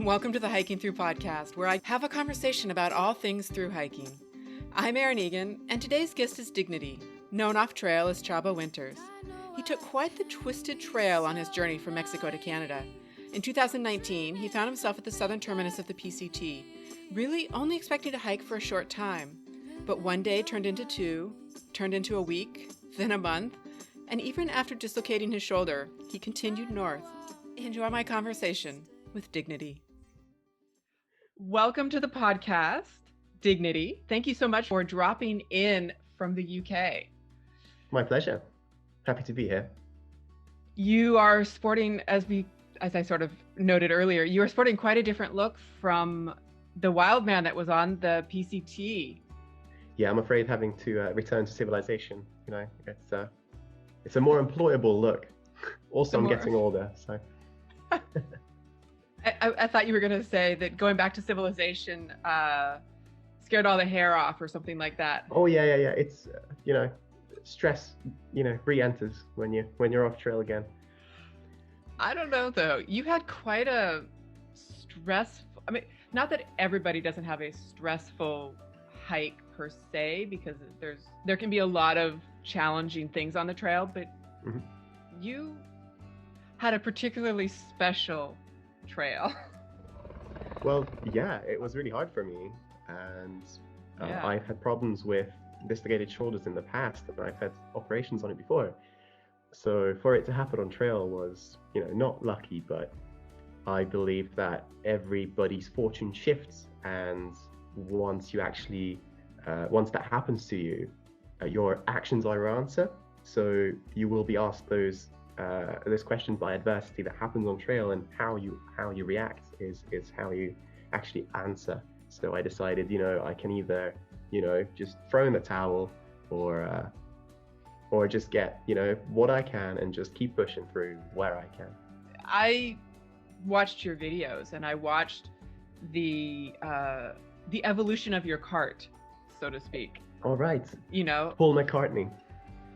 Welcome to the Hiking Thru Podcast, where I have a conversation about all things through hiking. I'm Erin Egan, and today's guest is Dignity, known off-trail as Csaba Winters. He took quite the twisted trail on his journey from Mexico to Canada. In 2019, he found himself at the southern terminus of the PCT, really only expecting to hike for a short time. But one day turned into two, turned into a week, then a month, and even after dislocating his shoulder, he continued north. Enjoy my conversation with Dignity. Welcome to the podcast, Dignity. Thank you so much for dropping in from the UK. My pleasure. Happy to be here. You are sporting, as I sort of noted earlier, you are sporting quite a different look from the wild man that was on the PCT. Yeah, I'm afraid having to return to civilization. You know, it's a more employable look. Also, I'm getting older, so. I thought you were going to say that going back to civilization scared all the hair off or something like that. Oh yeah. It's stress re-enters when you're off trail again. I don't know though. You had quite a stressful. I mean, not that everybody doesn't have a stressful hike per se, because there can be a lot of challenging things on the trail, but you had a particularly special trail. Well, yeah, it was really hard for me, and I've had problems with dislocated shoulders in the past, and I've had operations on it before. So for it to happen on trail was, not lucky, but I believe that everybody's fortune shifts, and once that happens to you, your actions are your answer. So you will be asked those questions by adversity that happens on trail, and how you react is how you actually answer. So I decided, I can either, just throw in the towel, or just get, what I can and just keep pushing through where I can. I watched your videos, and I watched the evolution of your cart, so to speak. All right. Paul McCartney.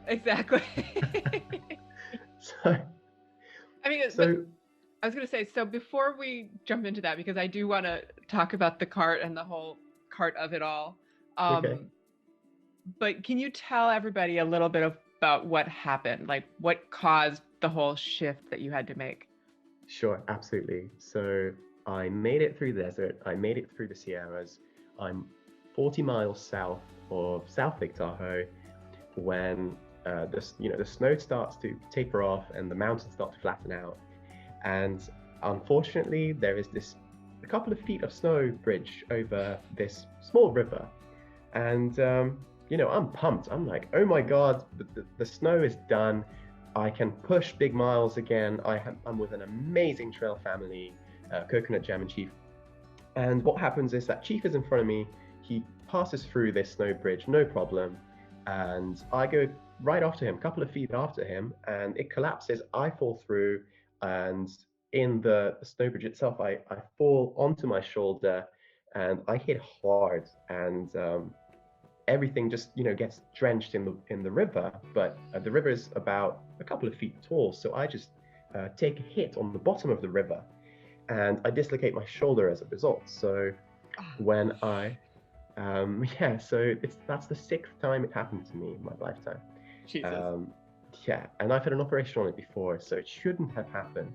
Exactly. I was going to say, so before we jump into that, because I do want to talk about the cart and the whole cart of it all. Okay. But can you tell everybody a little bit about what happened? Like, what caused the whole shift that you had to make? Sure, absolutely. So I made it through the desert. I made it through the Sierras. I'm 40 miles south of South Lake Tahoe when the snow starts to taper off and the mountains start to flatten out. And unfortunately, there is a couple of feet of snow bridge over this small river. And, I'm pumped. I'm like, oh my God, the snow is done. I can push big miles again. I'm with an amazing trail family, Coconut Jam and Chief. And what happens is that Chief is in front of me. He passes through this snow bridge, no problem. And I go right after him, a couple of feet after him, and it collapses. I fall through, and in the snow bridge itself, I fall onto my shoulder, and I hit hard, and everything just gets drenched in the river. But the river is about a couple of feet tall, so I just take a hit on the bottom of the river, and I dislocate my shoulder as a result. So when that's the 6th time it happened to me in my lifetime. Jesus. And I've had an operation on it before, so it shouldn't have happened.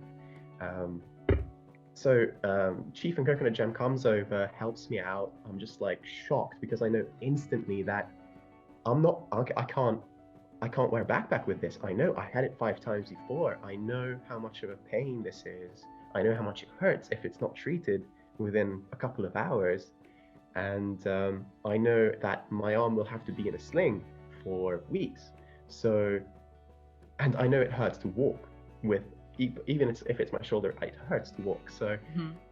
Chief and Coconut Jam comes over, helps me out. I'm just like shocked, because I know instantly that I can't wear a backpack with this. I know I had it 5 times before. I know how much of a pain this is. I know how much it hurts if it's not treated within a couple of hours. And I know that my arm will have to be in a sling for weeks. So, and I know it hurts to walk with, even if it's my shoulder, it hurts to walk. So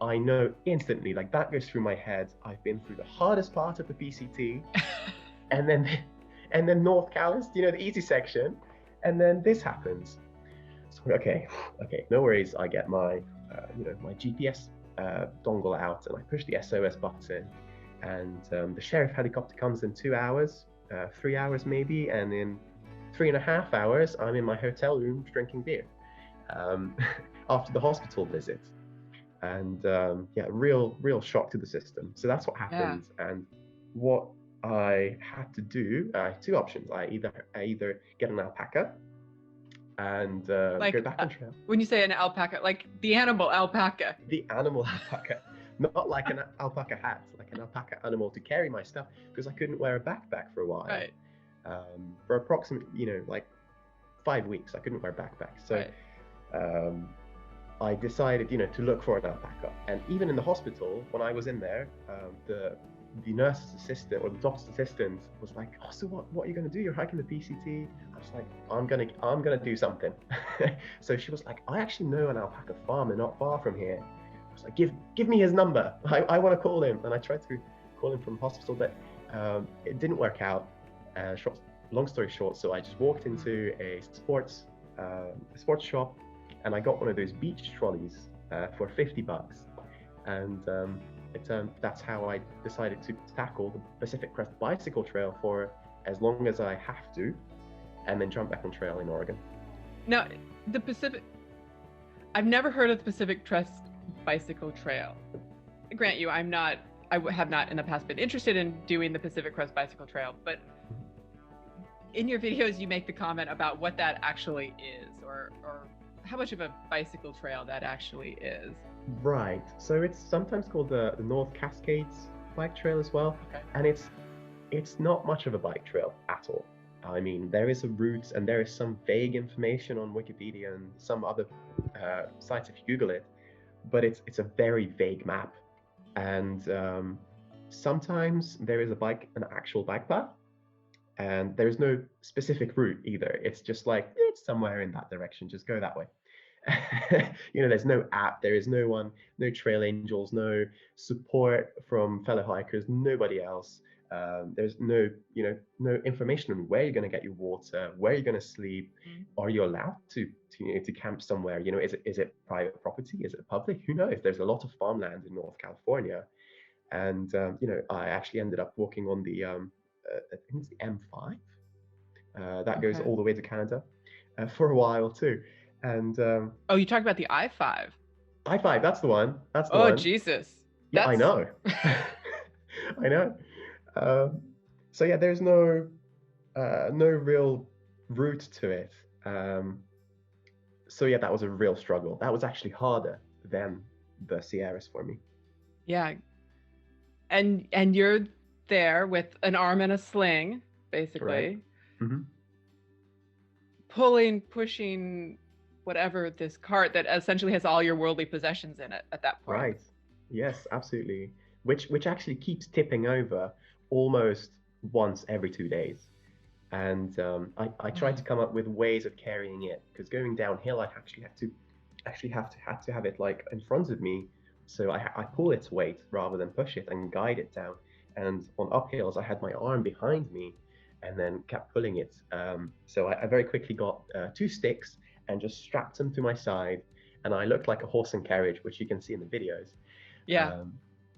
I know instantly, like, that goes through my head. I've been through the hardest part of the PCT, and then North Calais, the easy section, and then this happens. So okay, no worries. I get my my GPS dongle out, and I push the SOS button, and the sheriff helicopter comes in 2 hours, 3 hours maybe, and in 3.5 hours, I'm in my hotel room drinking beer after the hospital visit. and yeah, real shock to the system. So that's what happened. And what I had to do, I had two options. I either get an alpaca and go back on trail. When you say an alpaca, like the animal alpaca. The animal alpaca, not like an alpaca hat, like an alpaca animal to carry my stuff, because I couldn't wear a backpack for a while. Right. For approximately, like 5 weeks, I couldn't wear a backpack. So I decided, to look for an alpaca. And even in the hospital, when I was in there, the nurse's assistant or the doctor's assistant was like, "Oh, so what are you going to do? You're hiking the PCT." I was like, I'm gonna do something. So she was like, "I actually know an alpaca farmer not far from here." I was like, give me his number. I want to call him. And I tried to call him from the hospital, but it didn't work out. Long story short, so I just walked into a sports shop, and I got one of those beach trolleys for $50, and that's how I decided to tackle the Pacific Crest Bicycle Trail for as long as I have to, and then jump back on trail in Oregon. Now, I've never heard of the Pacific Crest Bicycle Trail. Grant you, I have not in the past been interested in doing the Pacific Crest Bicycle Trail, but in your videos, you make the comment about what that actually is, or how much of a bicycle trail that actually is. Right. So it's sometimes called the North Cascades bike trail as well. Okay. And it's not much of a bike trail at all. I mean, there is a route and there is some vague information on Wikipedia and some other sites if you Google it, but it's a very vague map. And sometimes there is an actual bike path, and there's no specific route either. It's just like, it's somewhere in that direction, just go that way. There's no app, there is no trail angels, no support from fellow hikers, nobody else. There's no information on where you're going to get your water, where you're going to sleep. Are you allowed to camp somewhere? Is it private property? Is it public? Who knows? There's a lot of farmland in North California, and I actually ended up walking on the I think it's the M5 that goes all the way to Canada for a while too. And you talked about the I-5. I-5, that's the one. That's the one. Oh, Jesus. Yeah, I know. I know. So yeah, there's no real route to it. So yeah, that was a real struggle. That was actually harder than the Sierras for me. Yeah. And you're there with an arm and a sling, basically. Right. Mm-hmm. Pushing whatever, this cart that essentially has all your worldly possessions in it at that point. Right. Yes, absolutely. Which actually keeps tipping over almost once every 2 days. And I tried to come up with ways of carrying it, because going downhill I actually had to have it like in front of me, so I pull its weight rather than push it and guide it down. And on uphills I had my arm behind me and then kept pulling it. So I very quickly got 2 sticks and just strapped them to my side, and I looked like a horse and carriage, which you can see in the videos. Yeah.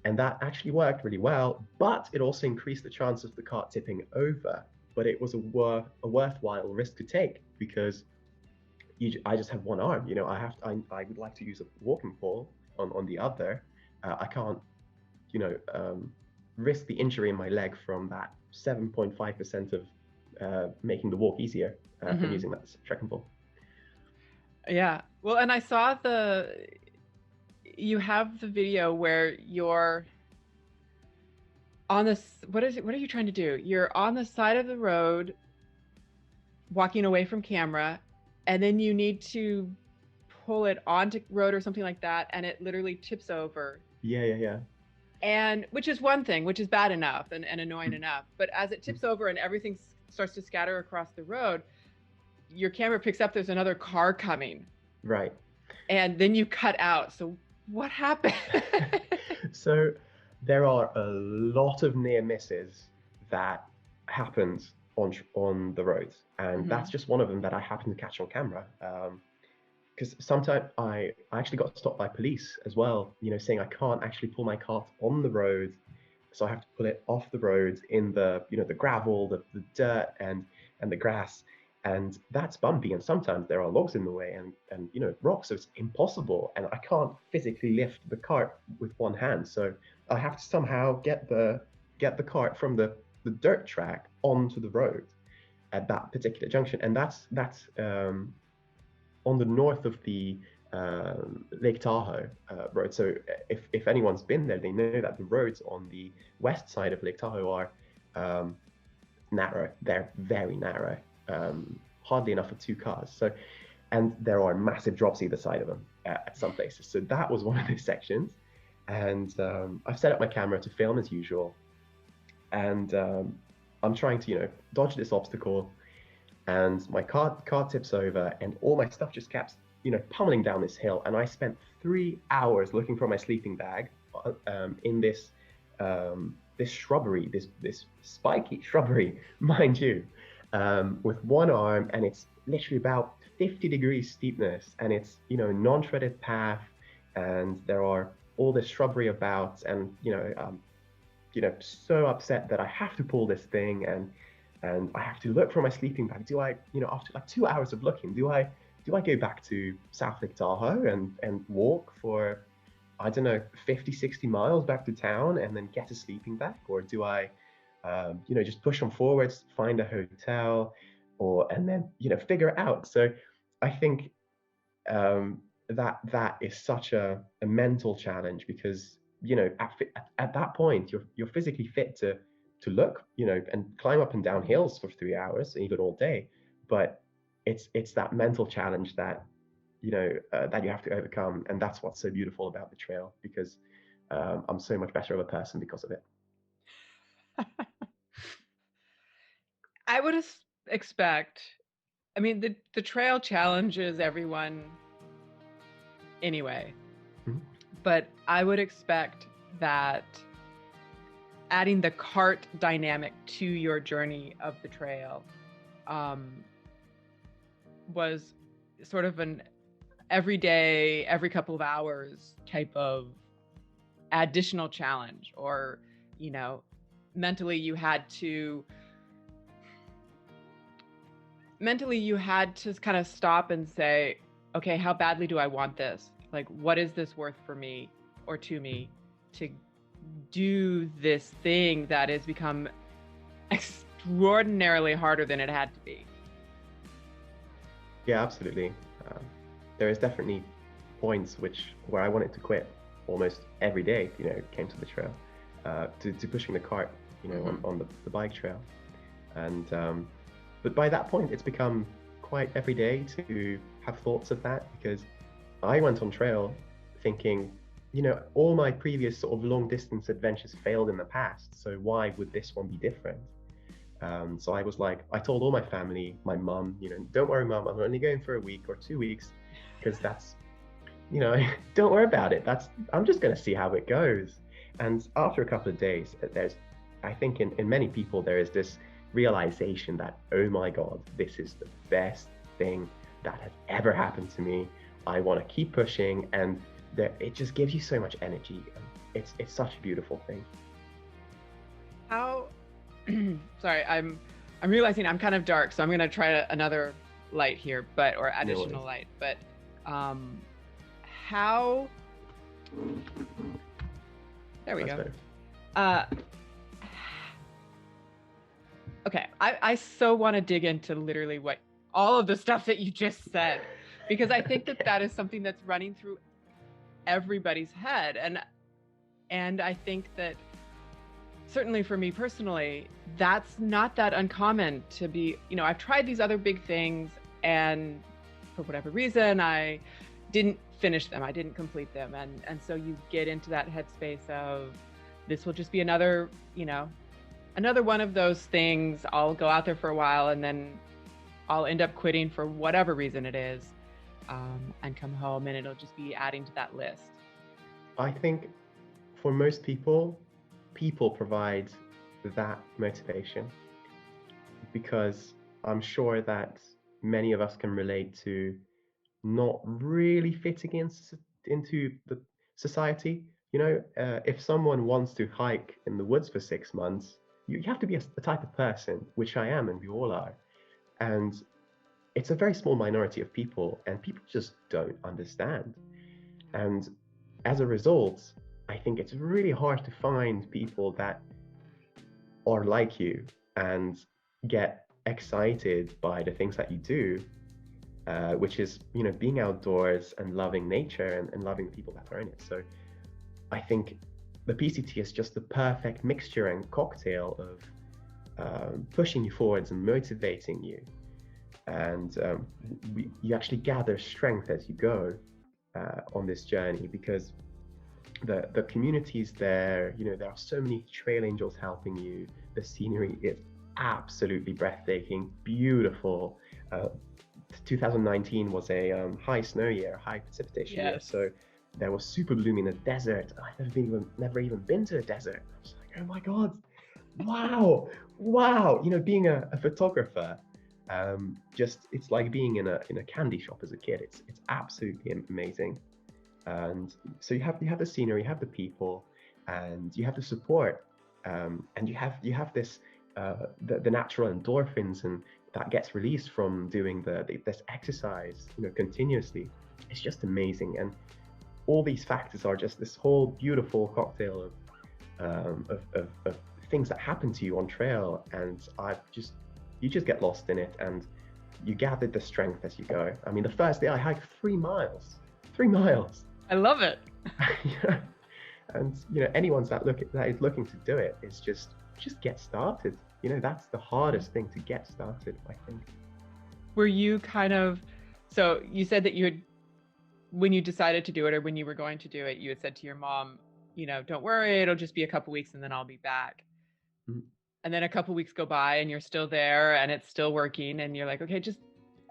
And that actually worked really well, but it also increased the chance of the cart tipping over. But it was a worthwhile risk to take, because I just have one arm. I would like to use a walking pole on the other. I can't, risk the injury in my leg from that 7.5% of making the walk easier from using that trekking pole. Yeah. Well, and I saw you have the video where you're on this, what are you trying to do? You're on the side of the road, walking away from camera, and then you need to pull it onto road or something like that, and it literally tips over. Yeah. And which is one thing, which is bad enough and annoying enough. But as it tips over and everything starts to scatter across the road, your camera picks up there's another car coming. Right. And then you cut out. So what happened? So there are a lot of near misses that happened on the roads, and that's just one of them that I happened to catch on camera. Because sometimes I actually got stopped by police as well, saying I can't actually pull my cart on the road, so I have to pull it off the road in the the gravel, the dirt and the grass. and that's bumpy, and sometimes there are logs in the way, and rocks, so it's impossible, and I can't physically lift the cart with one hand, so I have to somehow get the cart from the dirt track onto the road at that particular junction, and that's on the north of the Lake Tahoe road. So if anyone's been there, they know that the roads on the west side of Lake Tahoe are narrow. They're very narrow, hardly enough for two cars. So, and there are massive drops either side of them at some places. So that was one of those sections, and I've set up my camera to film as usual, and I'm trying to dodge this obstacle, and my car tips over, and all my stuff just kept pummeling down this hill, and I spent 3 hours looking for my sleeping bag in this shrubbery, this spiky shrubbery, mind you, with one arm, and it's literally about 50 degrees steepness, and it's non-treaded path, and there are all this shrubbery about, and so upset that I have to pull this thing, and I have to look for my sleeping bag. Do I, after like 2 hours of looking, do I go back to South Lake Tahoe and walk for, I don't know, 50, 60 miles back to town and then get a sleeping bag? Or do I, just push on forwards, find a hotel, and then, figure it out? So I think that is such a mental challenge, because, at that point, you're physically fit to look, and climb up and down hills for 3 hours, even all day. But it's that mental challenge that that you have to overcome, and that's what's so beautiful about the trail, because I'm so much better of a person because of it. I would expect, I mean, the trail challenges everyone anyway, but I would expect that adding the cart dynamic to your journey of the trail was sort of an every day, every couple of hours type of additional challenge, or mentally you had to kind of stop and say, okay, how badly do I want this? Like, what is this worth for me or to me to do this thing that has become extraordinarily harder than it had to be? Yeah, absolutely. There is definitely points where I wanted to quit almost every day, came to the trail, to pushing the cart, on the bike trail. And but by that point, it's become quite everyday to have thoughts of that, because I went on trail thinking, all my previous sort of long distance adventures failed in the past, so why would this one be different? So I was like, I told all my family, my mum, don't worry, mum, I'm only going for a week or 2 weeks, because that's, don't worry about it. I'm just going to see how it goes. And after a couple of days, I think in many people, there is this realization that, oh my God, this is the best thing that has ever happened to me. I want to keep pushing, and it just gives you so much energy. It's such a beautiful thing. How? Sorry, I'm realizing I'm kind of dark, so I'm gonna try another light here, or additional light. But how? There we go. Okay, I so want to dig into literally all of the stuff that you just said, because I think that is something that's running through everybody's head, and I think that certainly for me personally, that's not that uncommon to be, I've tried these other big things, and for whatever reason, I didn't finish them. I didn't complete them. And so you get into that headspace of, this will just be another one of those things. I'll go out there for a while, and then I'll end up quitting for whatever reason it is, and come home, and it'll just be adding to that list. I think for most people provide that motivation, because I'm sure that many of us can relate to not really fitting into the society. If someone wants to hike in the woods for 6 months, you have to be a type of person, which I am, and we all are. And it's a very small minority of people, and people just don't understand. And as a result, I think it's really hard to find people that are like you and get excited by the things that you do, which is, being outdoors and loving nature and loving the people that are in it. So I think the PCT is just the perfect mixture and cocktail of pushing you forwards and motivating you. And you actually gather strength as you go on this journey, because the community's there. There are so many trail angels helping you. The scenery is absolutely breathtaking, beautiful. 2019 was a high snow year, high precipitation year, so there was super bloom in the desert. I've never even been to a desert. I was like, oh my god, wow. Being a photographer, it's like being in a candy shop as a kid. It's absolutely amazing. And so you have the scenery, you have the people, and you have the support, and you have this the natural endorphins and that gets released from doing this exercise continuously. It's just amazing. And all these factors are just this whole beautiful cocktail of things that happen to you on trail, and you just get lost in it, and you gather the strength as you go. I mean, the first day I hiked 3 miles. I love it. Yeah. And anyone that is looking to do it is just get started. That's the hardest thing, to get started, I think. Were you so you said that when you decided to do it, or when you were going to do it, you had said to your mom, don't worry, it'll just be a couple weeks and then I'll be back. Mm-hmm. And then a couple weeks go by and you're still there and it's still working, and you're like, okay, just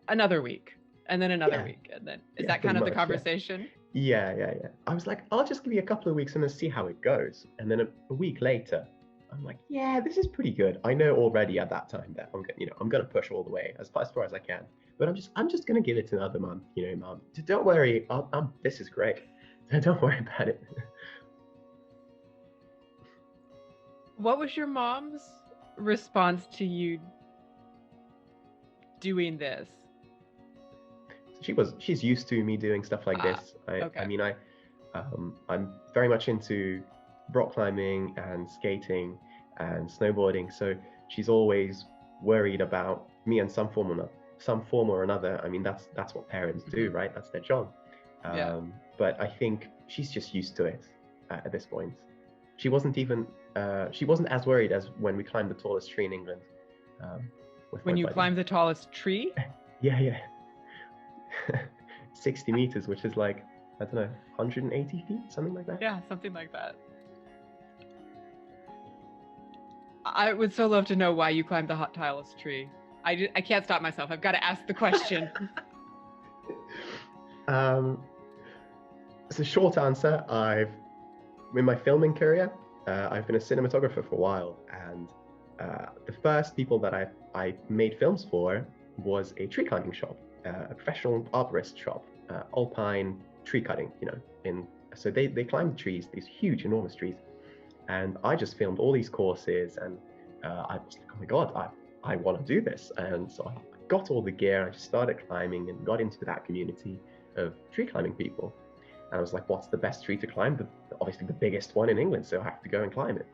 another week, and then another week. And then is that kind of the conversation? Yeah. I was like, I'll just give you a couple of weeks and then see how it goes. And then a week later, I'm like, yeah, this is pretty good. I know already at that time that I'm going to push all the way as far as I can. But I'm just going to give it another month, Mom. Don't worry, this is great. Don't worry about it. What was your mom's response to you doing this? She's used to me doing stuff like this. Okay. I mean, I'm very much into rock climbing and skating and snowboarding, so she's always worried about me in some form or another. I mean, that's what parents do, right? That's their job. But I think she's just used to it at this point. She wasn't as worried as when we climbed the tallest tree in England. When you climbed the tallest tree? Yeah. 60 meters, which is like, I don't know, 180 feet, something like that. Yeah, something like that. I would so love to know why you climbed the tallest tree. I can't stop myself. I've got to ask the question. It's a short answer. In my filming career, I've been a cinematographer for a while, and the first people that I made films for was a tree climbing shop, a professional arborist shop, alpine tree cutting, so they climbed trees, these huge, enormous trees. And I just filmed all these courses, and I was like, oh my God, I want to do this. And so I got all the gear, I just started climbing and got into that community of tree climbing people. And I was like, what's the best tree to climb? Obviously the biggest one in England, so I have to go and climb it.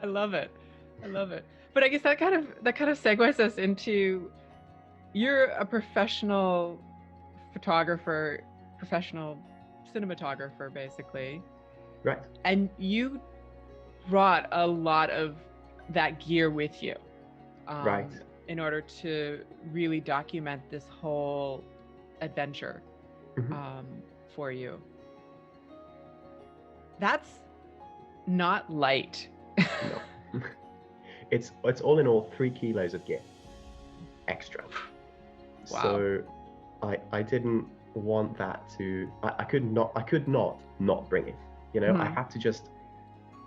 I love it. But I guess that kind of segues us into, you're a professional photographer, professional cinematographer, basically. Right. And you brought a lot of that gear with you. Right. In order to really document this whole adventure for you. That's not light. No. It's all in all 3 kilos of gear extra. Wow. So I didn't want that to, I could not bring it. I had to just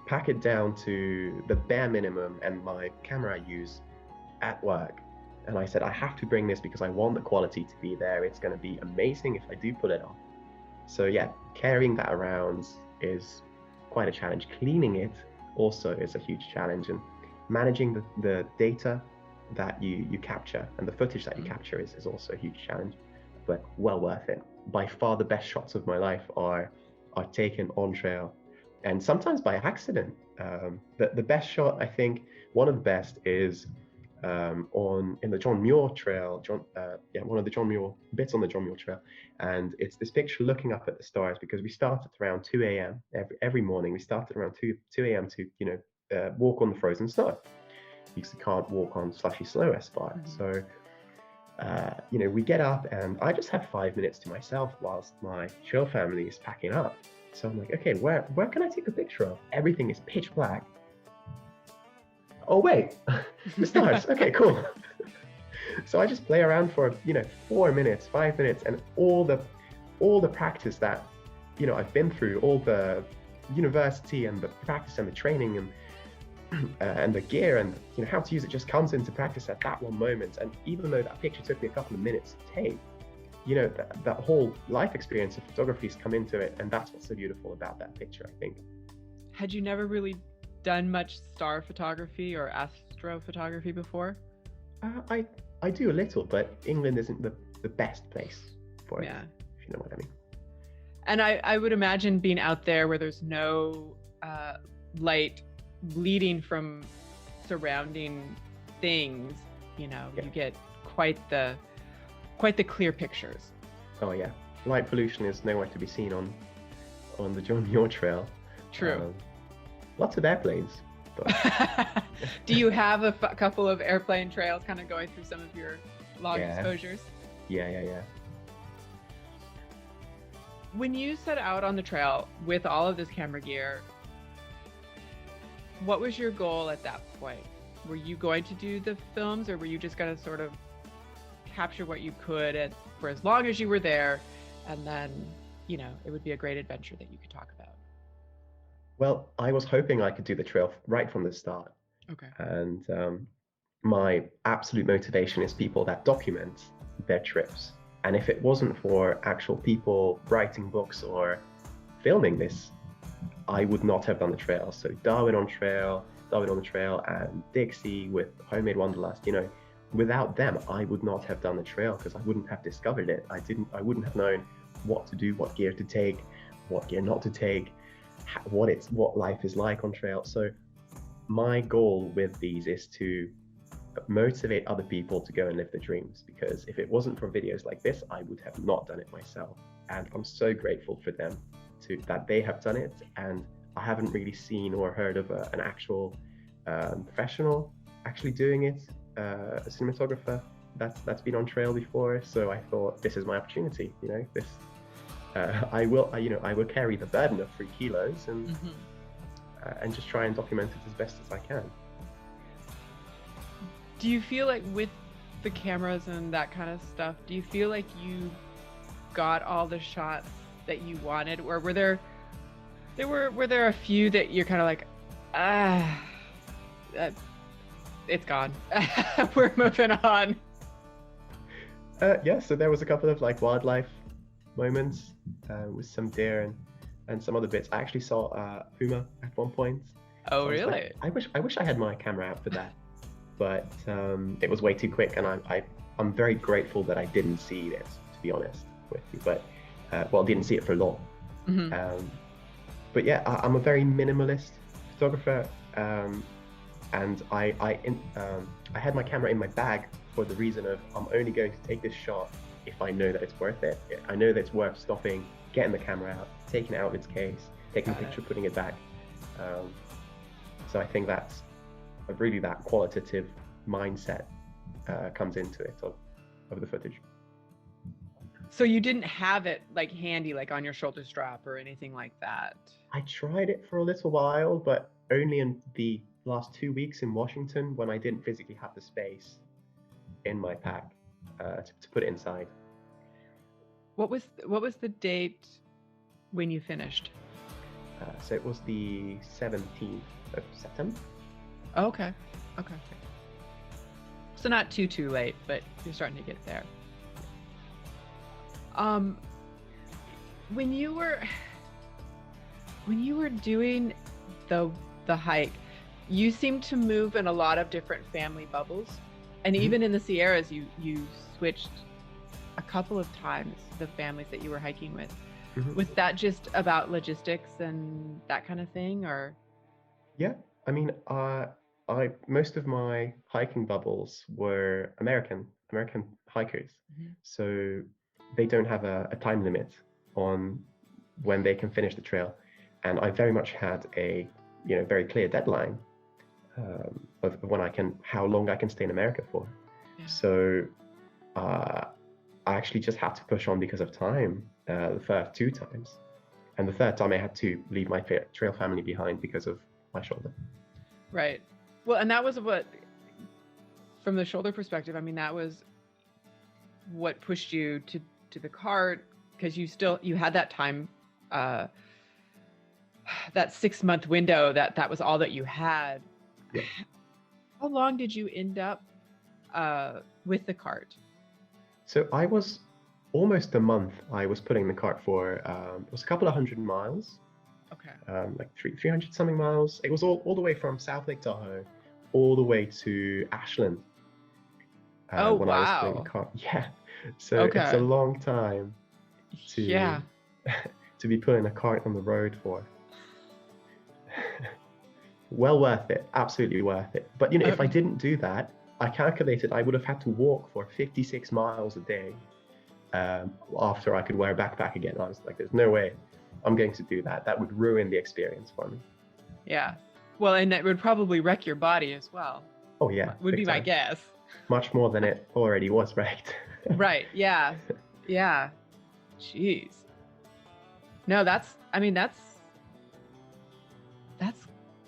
pack it down to the bare minimum and my camera I use at work. And I said, I have to bring this because I want the quality to be there. It's going to be amazing if I do pull it off. So yeah, carrying that around is quite a challenge. Cleaning it also is a huge challenge, and managing the data that you capture, and the footage that you capture is also a huge challenge, but well worth it. By far the best shots of my life are taken on trail, and sometimes by accident. The best shot, I think, one of the best is in the John Muir Trail, one of the John Muir bits on the John Muir Trail, and it's this picture looking up at the stars, because we started around 2 a.m. every morning. We started around 2 a.m. to walk on the frozen snow, because you can't walk on slushy snow as far. So we get up, and I just have 5 minutes to myself whilst my trail family is packing up. So I'm like, okay, where can I take a picture of? Everything is pitch black. Oh wait, the stars. Okay, cool. So I just play around for 4 minutes, 5 minutes, and all the practice that I've been through, all the university and the practice and the training and the gear and how to use it just comes into practice at that one moment. And even though that picture took me a couple of minutes to take, that whole life experience of photography has come into it, and that's what's so beautiful about that picture, I think. Had you never really done much star photography or astrophotography before? I do a little, but England isn't the best place for it, if you know what I mean. And I would imagine being out there where there's no light bleeding from surrounding things, you get quite the clear pictures. Oh yeah, light pollution is nowhere to be seen on the John Muir Trail. True. Lots of airplanes. But... Do you have a couple of airplane trails kind of going through some of your long exposures? Yeah. When you set out on the trail with all of this camera gear, what was your goal at that point? Were you going to do the films, or were you just going to sort of capture what you could for as long as you were there, and then, it would be a great adventure that you could talk about? Well, I was hoping I could do the trail right from the start. Okay. And my absolute motivation is people that document their trips. And if it wasn't for actual people writing books or filming this, I would not have done the trail. So Darwin on the Trail, and Dixie with Homemade Wanderlust, without them, I would not have done the trail, because I wouldn't have discovered it. I wouldn't have known what to do, what gear to take, what gear not to take, what life is like on trail. So my goal with these is to motivate other people to go and live their dreams, because if it wasn't for videos like this, I would have not done it myself. And I'm so grateful for them that they have done it. And I haven't really seen or heard of an actual professional actually doing it, a cinematographer that's been on trail before. So I thought, this is my opportunity. I will carry the burden of 3 kilos and just try and document it as best as I can. Do you feel like with the cameras and that kind of stuff, do you feel like you got all the shots that you wanted, or were there a few that you're kind of like, it's gone, we're moving on? So there was a couple of wildlife moments with some deer and some other bits. I actually saw puma at one point. Oh, so really? I wish I had my camera out for that, but it was way too quick, and I'm very grateful that I didn't see it, to be honest with you. But didn't see it for long. Mm-hmm. But yeah, I'm a very minimalist photographer, and I had my camera in my bag for the reason of, I'm only going to take this shot if I know that it's worth it. I know that it's worth stopping, getting the camera out, taking it out of its case, taking a picture, putting it back. So I think that's really that qualitative mindset comes into it of the footage. So you didn't have it handy, on your shoulder strap or anything like that? I tried it for a little while, but only in the last 2 weeks in Washington, when I didn't physically have the space in my pack to put it inside. What was the date when you finished? So it was the 17th of September. Oh, okay. So not too late, but you're starting to get there. When you were doing the hike, you seemed to move in a lot of different family bubbles. And even in the Sierras, you switched a couple of times the families that you were hiking with. Was that just about logistics and that kind of thing, or? Yeah, I mean, I most of my hiking bubbles were American hikers, so they don't have a time limit on when they can finish the trail, and I very much had a very clear deadline of how long I can stay in America for. Yeah. So I actually just had to push on because of time the first 2 times, and the third time I had to leave my trail family behind because of my shoulder. Right. Well, and that was what, from the shoulder perspective, I mean, that was what pushed you to the cart, because you had that time, that 6-month window, that was all that you had. Yeah. How long did you end up with the cart? So I was almost a month. I was putting the cart for, it was a couple of 100 miles. Okay. Like 300 something miles. It was all the way from South Lake Tahoe all the way to Ashland. Oh, when wow. I was putting the cart. Yeah. So it's a long time to to be putting a cart on the road for. Well worth it. Absolutely worth it. But if I didn't do that, I calculated I would have had to walk for 56 miles a day after I could wear a backpack again. I was like, there's no way I'm going to do that. That would ruin the experience for me. Yeah. Well, and it would probably wreck your body as well. Oh, yeah. Would be my guess. Much more than it already was wrecked. Right. Yeah. Yeah. Jeez. No, that's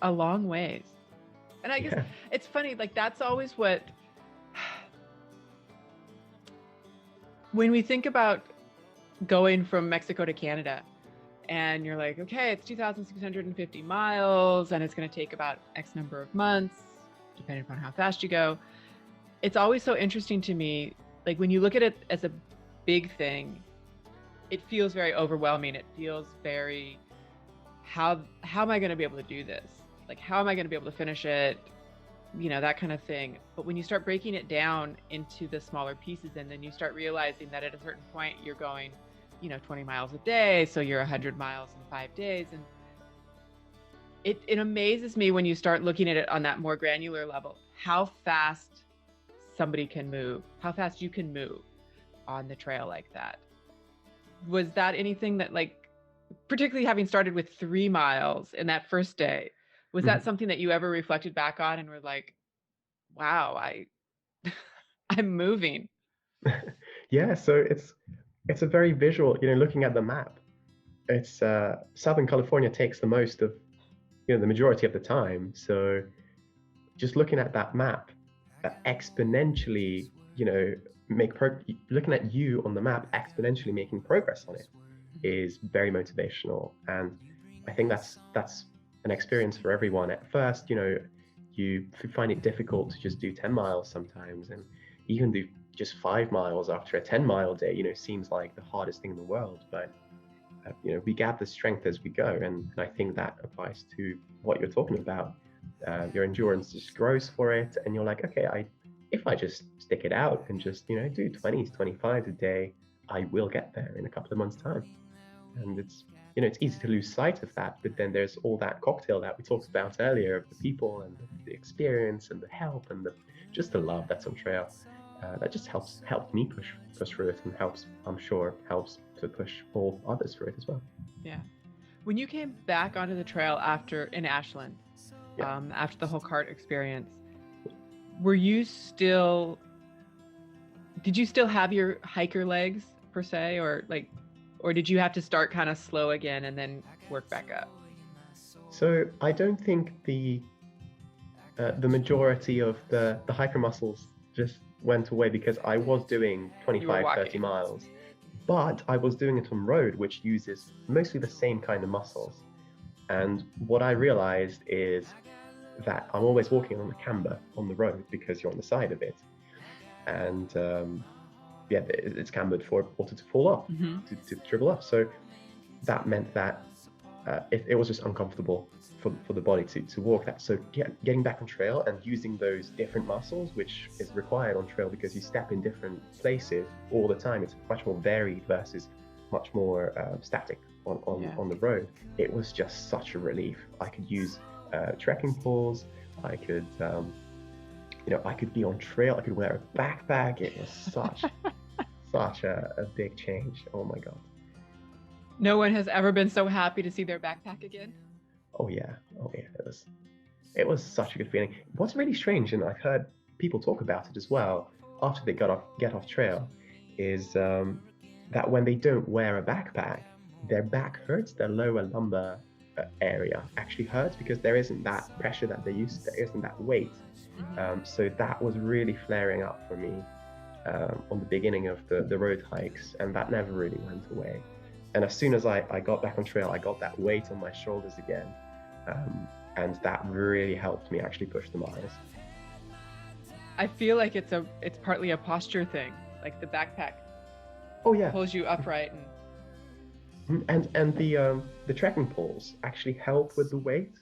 a long ways. And I guess it's funny, like that's always what, when we think about going from Mexico to Canada, and you're like, okay, it's 2,650 miles and it's going to take about X number of months, depending upon how fast you go. It's always so interesting to me, like when you look at it as a big thing, it feels very overwhelming. It feels very, how am I going to be able to do this? Like, how am I going to be able to finish it? That kind of thing. But when you start breaking it down into the smaller pieces, and then you start realizing that at a certain point you're going 20 miles a day, so you're 100 miles in 5 days. And it amazes me when you start looking at it on that more granular level, how fast somebody can move, how fast you can move on the trail like that. Was that anything that, like, particularly having started with 3 miles in that first day, was that something that you ever reflected back on and were like, wow, I'm moving? Yeah, so it's a very visual, looking at the map. It's Southern California takes the most of, the majority of the time. So just looking at that map, exponentially, looking at you on the map, exponentially making progress on it is very motivational. And I think that's an experience for everyone. At first, you find it difficult to just do 10 miles sometimes, and even do just 5 miles after a 10-mile day, seems like the hardest thing in the world. But, we gather strength as we go. And I think that applies to what you're talking about. Your endurance just grows for it. And you're like, okay, if I just stick it out and just, do 20s, 25s a day, I will get there in a couple of months' time. And it's, it's easy to lose sight of that. But then there's all that cocktail that we talked about earlier of the people and the experience and the help and just the love that's on trail. That just helped me push through it, and I'm sure helps to push all others through it as well. Yeah. When you came back onto the trail in Ashland, after the whole cart experience, did you still have your hiker legs per se, or did you have to start kind of slow again and then work back up? So I don't think the majority of the hiker muscles just went away, because I was doing 25, 30 miles, but I was doing it on road, which uses mostly the same kind of muscles. And what I realized is that I'm always walking on the camber on the road, because you're on the side of it. And it's cambered for water to fall off, to dribble off. So that meant that it was just uncomfortable for the body to walk that. So getting back on trail and using those different muscles, which is required on trail because you step in different places all the time. It's much more varied versus much more static on the road. It was just such a relief. I could use trekking poles. I could, I could be on trail. I could wear a backpack. It was such a big change. Oh my God. No one has ever been so happy to see their backpack again. Oh yeah. It was such a good feeling. What's really strange, and I've heard people talk about it as well after they get off trail, is that when they don't wear a backpack, their back hurts. Their lower lumbar area actually hurts because there isn't that pressure that there isn't that weight. So that was really flaring up for me on the beginning of the road hikes, and that never really went away. And as soon as I got back on trail, I got that weight on my shoulders again. And that really helped me actually push the miles. I feel like it's partly a posture thing, like the backpack pulls you upright. And the trekking poles actually help with the weight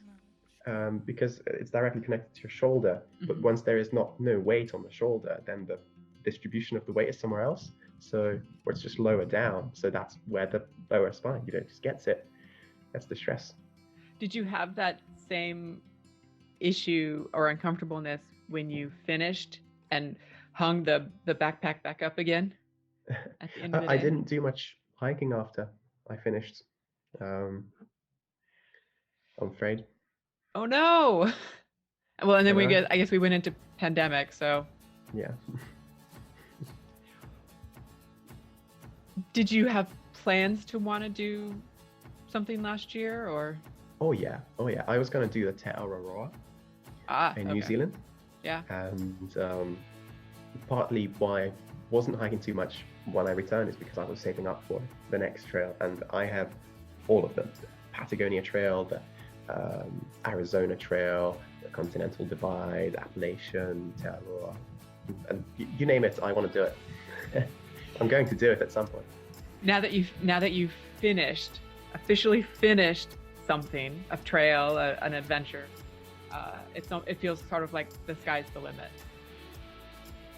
because it's directly connected to your shoulder. But once there is no weight on the shoulder, then the distribution of the weight is somewhere else. So where it's just lower down. So that's where the lower spine, just gets it. That's the stress. Did you have that same issue or uncomfortableness when you finished and hung the backpack back up again at the end of the day? I didn't do much hiking after I finished. I'm afraid. Oh no. Well, and then I guess we went into pandemic, so. Yeah. Did you have plans to want to do something last year, or? Oh yeah. I was going to do the Te Araroa in New Zealand. Yeah. And partly why I wasn't hiking too much when I returned is because I was saving up for the next trail, and I have all of them: the Patagonia Trail, the Arizona Trail, the Continental Divide, Appalachian, Te Araroa, and you name it, I want to do it. I'm going to do it at some point. Now that you've officially finished something, a trail, an adventure, it feels sort of like the sky's the limit.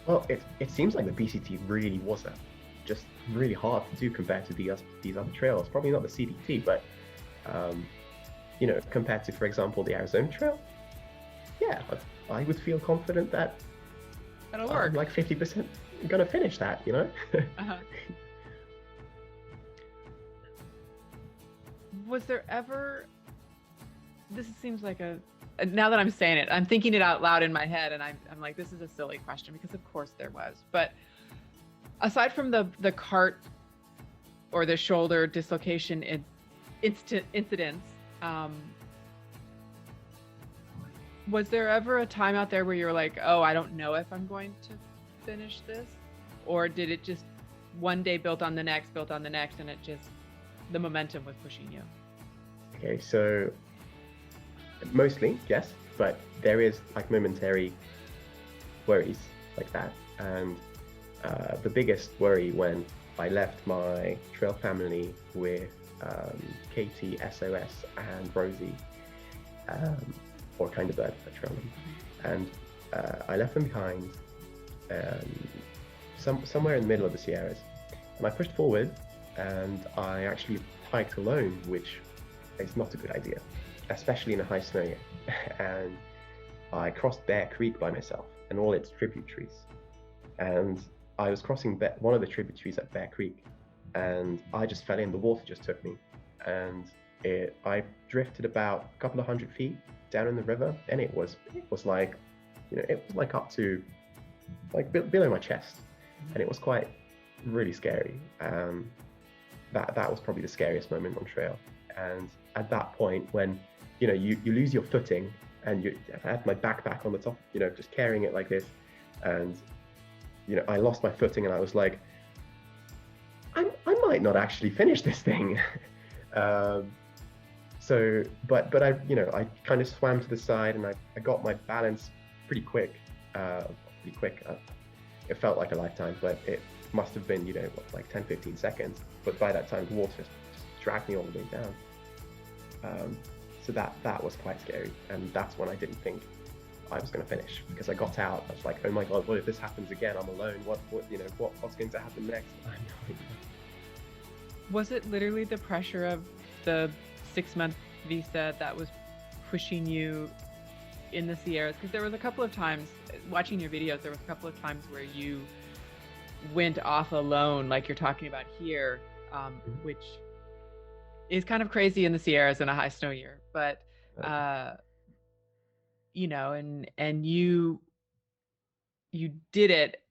Well, it seems like the BCT really wasn't just really hard to do compared to these other trails. Probably not the CDT, but compared to, for example, the Arizona Trail, yeah, I would feel confident that that'll work. I'm like 50% gonna finish that, Uh-huh. Was there ever? This seems like now that I'm saying it, I'm thinking it out loud in my head, and I'm like, this is a silly question because of course there was. But aside from the cart or the shoulder dislocation incidents, was there ever a time out there where you were like, oh, I don't know if I'm going to finish this? Or did it just one day built on the next, and it just, the momentum was pushing you? Okay, so mostly, yes, but there is like momentary worries like that. And the biggest worry when I left my trail family with Katie, SOS, and Rosie, or Kind of Bird, a trail name. And I left them behind somewhere in the middle of the Sierras. And I pushed forward, and I actually hiked alone, which is not a good idea, especially in a high snow year. And I crossed Bear Creek by myself and all its tributaries. And I was crossing one of the tributaries at Bear Creek, and I just fell in. The water just took me, and I drifted about a couple of 100 feet down in the river, and it was like, it was like up to like below my chest, and it was quite really scary. That was probably the scariest moment on trail. And at that point, when you lose your footing, and I had my backpack on the top, just carrying it like this, and I lost my footing, and I was like, I might not actually finish this thing. So, but I kind of swam to the side, and I got my balance pretty quick. It felt like a lifetime, but it must have been, like 10-15 seconds. But by that time, the water just dragged me all the way down. So that was quite scary, and that's when I didn't think I was going to finish, because I got out. I was like, oh my god, what if this happens again? I'm alone. What's going to happen next? I have no idea. Was it literally the pressure of the 6-month visa that was pushing you in the Sierras? Because there was a couple of times, watching your videos, there was a couple of times where you went off alone, like you're talking about here, which is kind of crazy in the Sierras in a high snow year. But, and you did it.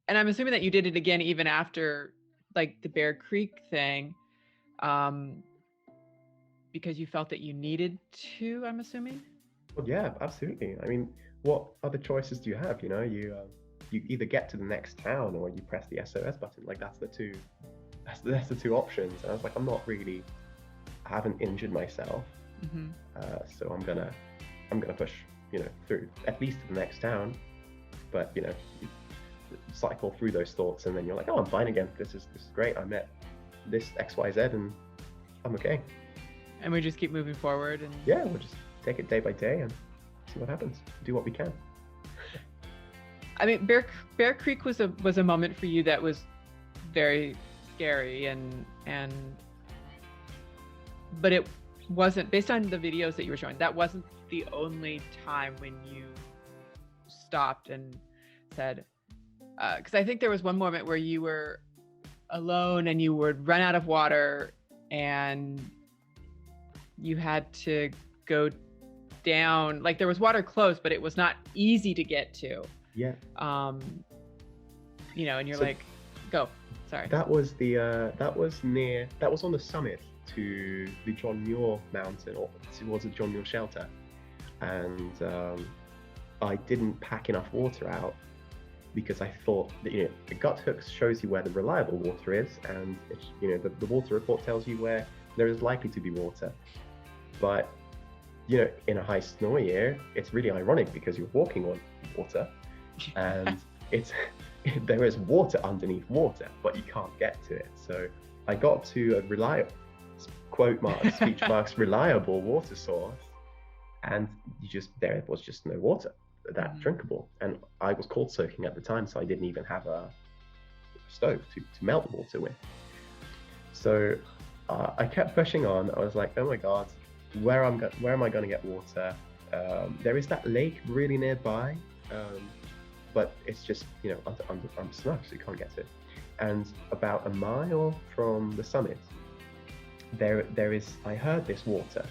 And I'm assuming that you did it again, even after like the Bear Creek thing, because you felt that you needed to, I'm assuming? Well, yeah, absolutely. I mean, what other choices do you have? You either get to the next town or you press the SOS button. Like that's the two options. And I was like, I haven't injured myself. Mm-hmm. So I'm gonna push, through at least to the next town. But you cycle through those thoughts, and then you're like, oh, I'm fine again. This is great. I met this XYZ, and I'm okay. And we just keep moving forward, and yeah, we'll just take it day by day and see what happens. Do what we can. I mean, Bear Creek was a moment for you that was very scary, but it wasn't, based on the videos that you were showing, that wasn't the only time when you stopped and said, because I think there was one moment where you were alone and you would run out of water and you had to go down, like there was water close, but it was not easy to get to. Yeah. And you're like, go. Sorry. That was on the summit to the John Muir mountain, or towards the John Muir shelter. And I didn't pack enough water out, because I thought that, the gut hook shows you where the reliable water is, and it's, the water report tells you where there is likely to be water. But, in a high snow year, it's really ironic because you're walking on water, and there is water underneath water, but you can't get to it. So I got to a reliable, quote marks, speech marks, reliable water source, and there was just no water that drinkable. And I was cold soaking at the time, so I didn't even have a stove to melt the water with. So I kept pushing on. I was like, oh my god, where am I going to get water? There is that lake really nearby, but it's just under snow, so you can't get to it. And about a mile from the summit, there is, I heard this water,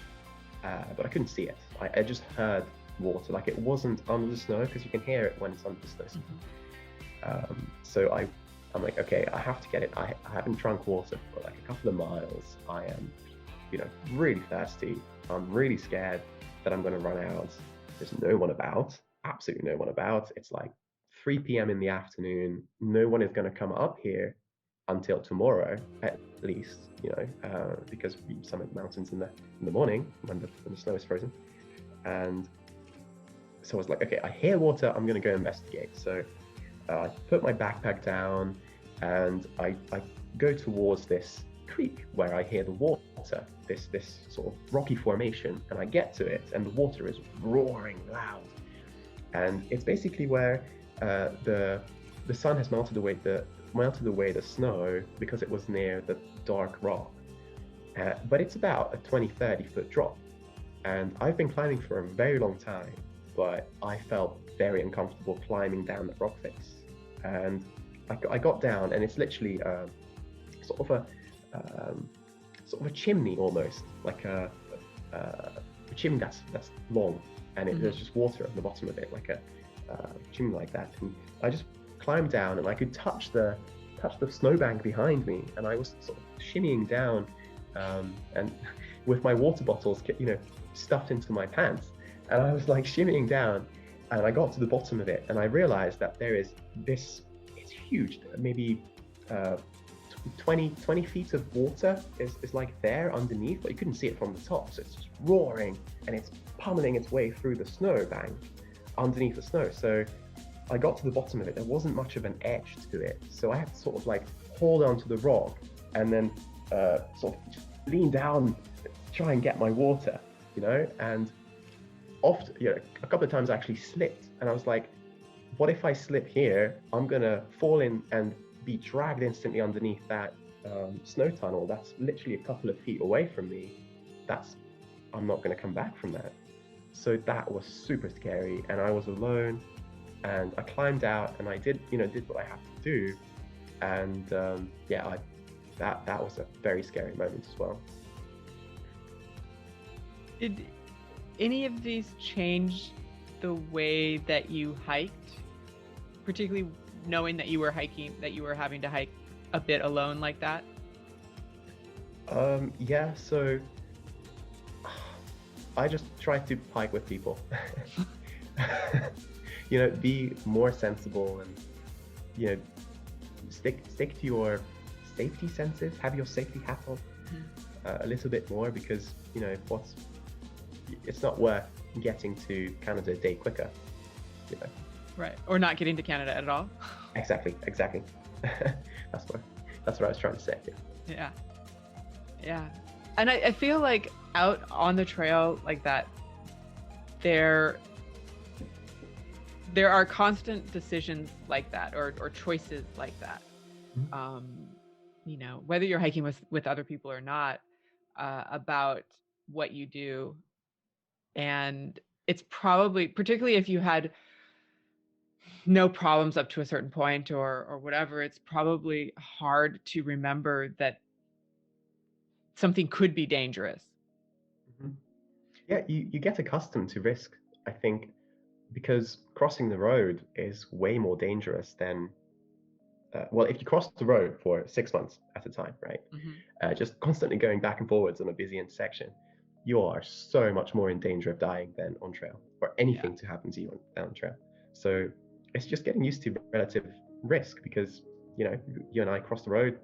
but I couldn't see it. I just heard water, like it wasn't under the snow, because you can hear it when it's under the snow. So I'm like, okay, I have to get it. I haven't drunk water for like a couple of miles. I am, really thirsty. I'm really scared that I'm going to run out. There's no one about, absolutely no one about. It's like 3 p.m. in the afternoon. No one is going to come up here until tomorrow, at least, because we summit mountains in the morning when the snow is frozen. And so I was like, okay, I hear water, I'm going to go investigate. So I put my backpack down and I go towards this creek where I hear the water, this sort of rocky formation, and I get to it and the water is roaring loud. And it's basically where the sun has melted away the snow, because it was near the dark rock. But it's about a 20-30 foot drop. And I've been climbing for a very long time, but I felt very uncomfortable climbing down the rock face. And I got down, and it's literally sort of a chimney, almost like a chimney that's long, and there's just water at the bottom of it, like a chimney like that. And I just climbed down, and I could touch the snowbank behind me, and I was sort of shimmying down, and with my water bottles, stuffed into my pants, and I was like shimmying down, and I got to the bottom of it, and I realized that there is this, it's huge, maybe 20 feet of water is like there underneath, but you couldn't see it from the top, so it's just roaring, and it's pummeling its way through the snowbank underneath the snow. So I got to the bottom of it. There wasn't much of an edge to it, so I had to sort of like hold onto the rock and then sort of just lean down try and get my water, and often, a couple of times I actually slipped, and I was like, what if I slip here? I'm gonna fall in and be dragged instantly underneath that snow tunnel. That's literally a couple of feet away from me. I'm not gonna come back from that. So that was super scary, and I was alone, and I climbed out, and I did what I had to do, and that was a very scary moment as well. Did any of these change the way that you hiked, particularly knowing that you were having to hike a bit alone like that? Yeah, so I just tried to hike with people. Be more sensible, and stick to your safety senses, have your safety hat on a little bit more, because it's not worth getting to Canada a day quicker, Right, or not getting to Canada at all. Exactly. That's what I was trying to say. Yeah. And I feel like out on the trail like that, there are constant decisions like that, or choices like that. Whether you're hiking with other people or not, about what you do. And it's probably, particularly if you had no problems up to a certain point or whatever, it's probably hard to remember that something could be dangerous. Yeah, you get accustomed to risk, I think, because crossing the road is way more dangerous than if you cross the road for 6 months at a time, right? Just constantly going back and forwards on a busy intersection, you are so much more in danger of dying than on trail, or anything to happen to you on trail. So it's just getting used to relative risk, because you and I crossed the road,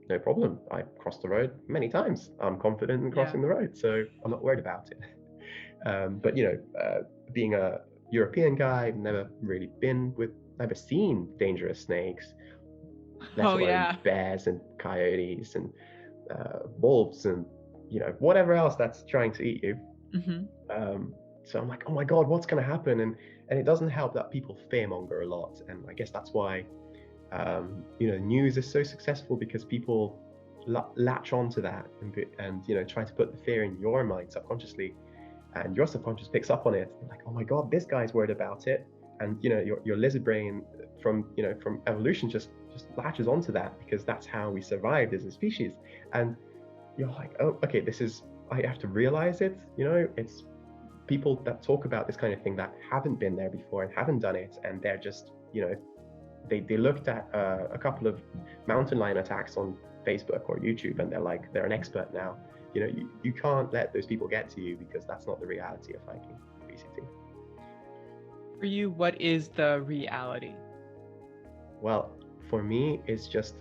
no problem. I crossed the road many times. I'm confident in crossing the road, so I'm not worried about it. But being a European guy, never seen dangerous snakes, let alone bears and coyotes and wolves and whatever else that's trying to eat you. So I'm like, oh my God, what's going to happen? And it doesn't help that people fearmonger a lot, and I guess that's why news is so successful, because people latch onto that and try to put the fear in your mind subconsciously, and your subconscious picks up on it. You're like, oh my God, this guy's worried about it, and your lizard brain from evolution just latches onto that, because that's how we survived as a species. And you're like, oh, okay, I have to realize it. It's people that talk about this kind of thing that haven't been there before and haven't done it, and they're just they looked at a couple of mountain lion attacks on Facebook or YouTube, and they're an expert now. You can't let those people get to you, because that's not the reality of hiking, basically. For you, what is the reality? Well, for me, it's just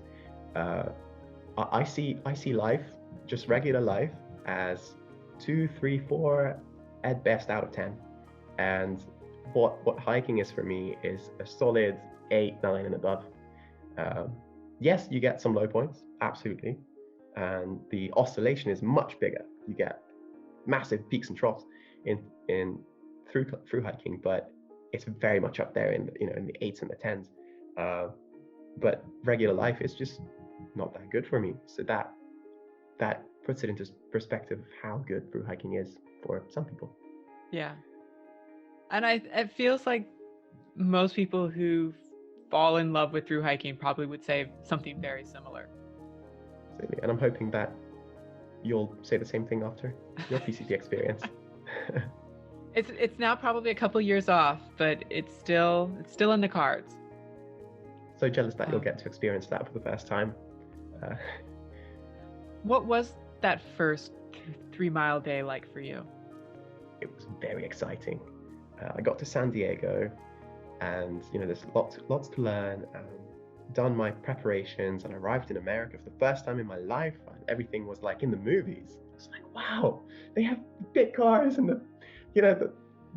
I see life, just regular life, as 2, 3, 4 at best out of 10, and what hiking is for me is a solid 8, 9 and above. Yes, you get some low points, absolutely, and the oscillation is much bigger. You get massive peaks and troughs in through hiking, but it's very much up there in the 8s and the 10s. But regular life is just not that good for me. So that puts it into perspective of how good through hiking is for some people. Yeah. And it feels like most people who fall in love with through hiking probably would say something very similar. Absolutely. And I'm hoping that you'll say the same thing after your PCT experience. It's now probably a couple years off, but it's still in the cards. So jealous that you'll get to experience that for the first time. What was that first 3-mile day like for you? It was very exciting. I got to San Diego, and there's lots to learn. Done my preparations, and arrived in America for the first time in my life, and everything was like in the movies. It's like, wow, they have big cars, and the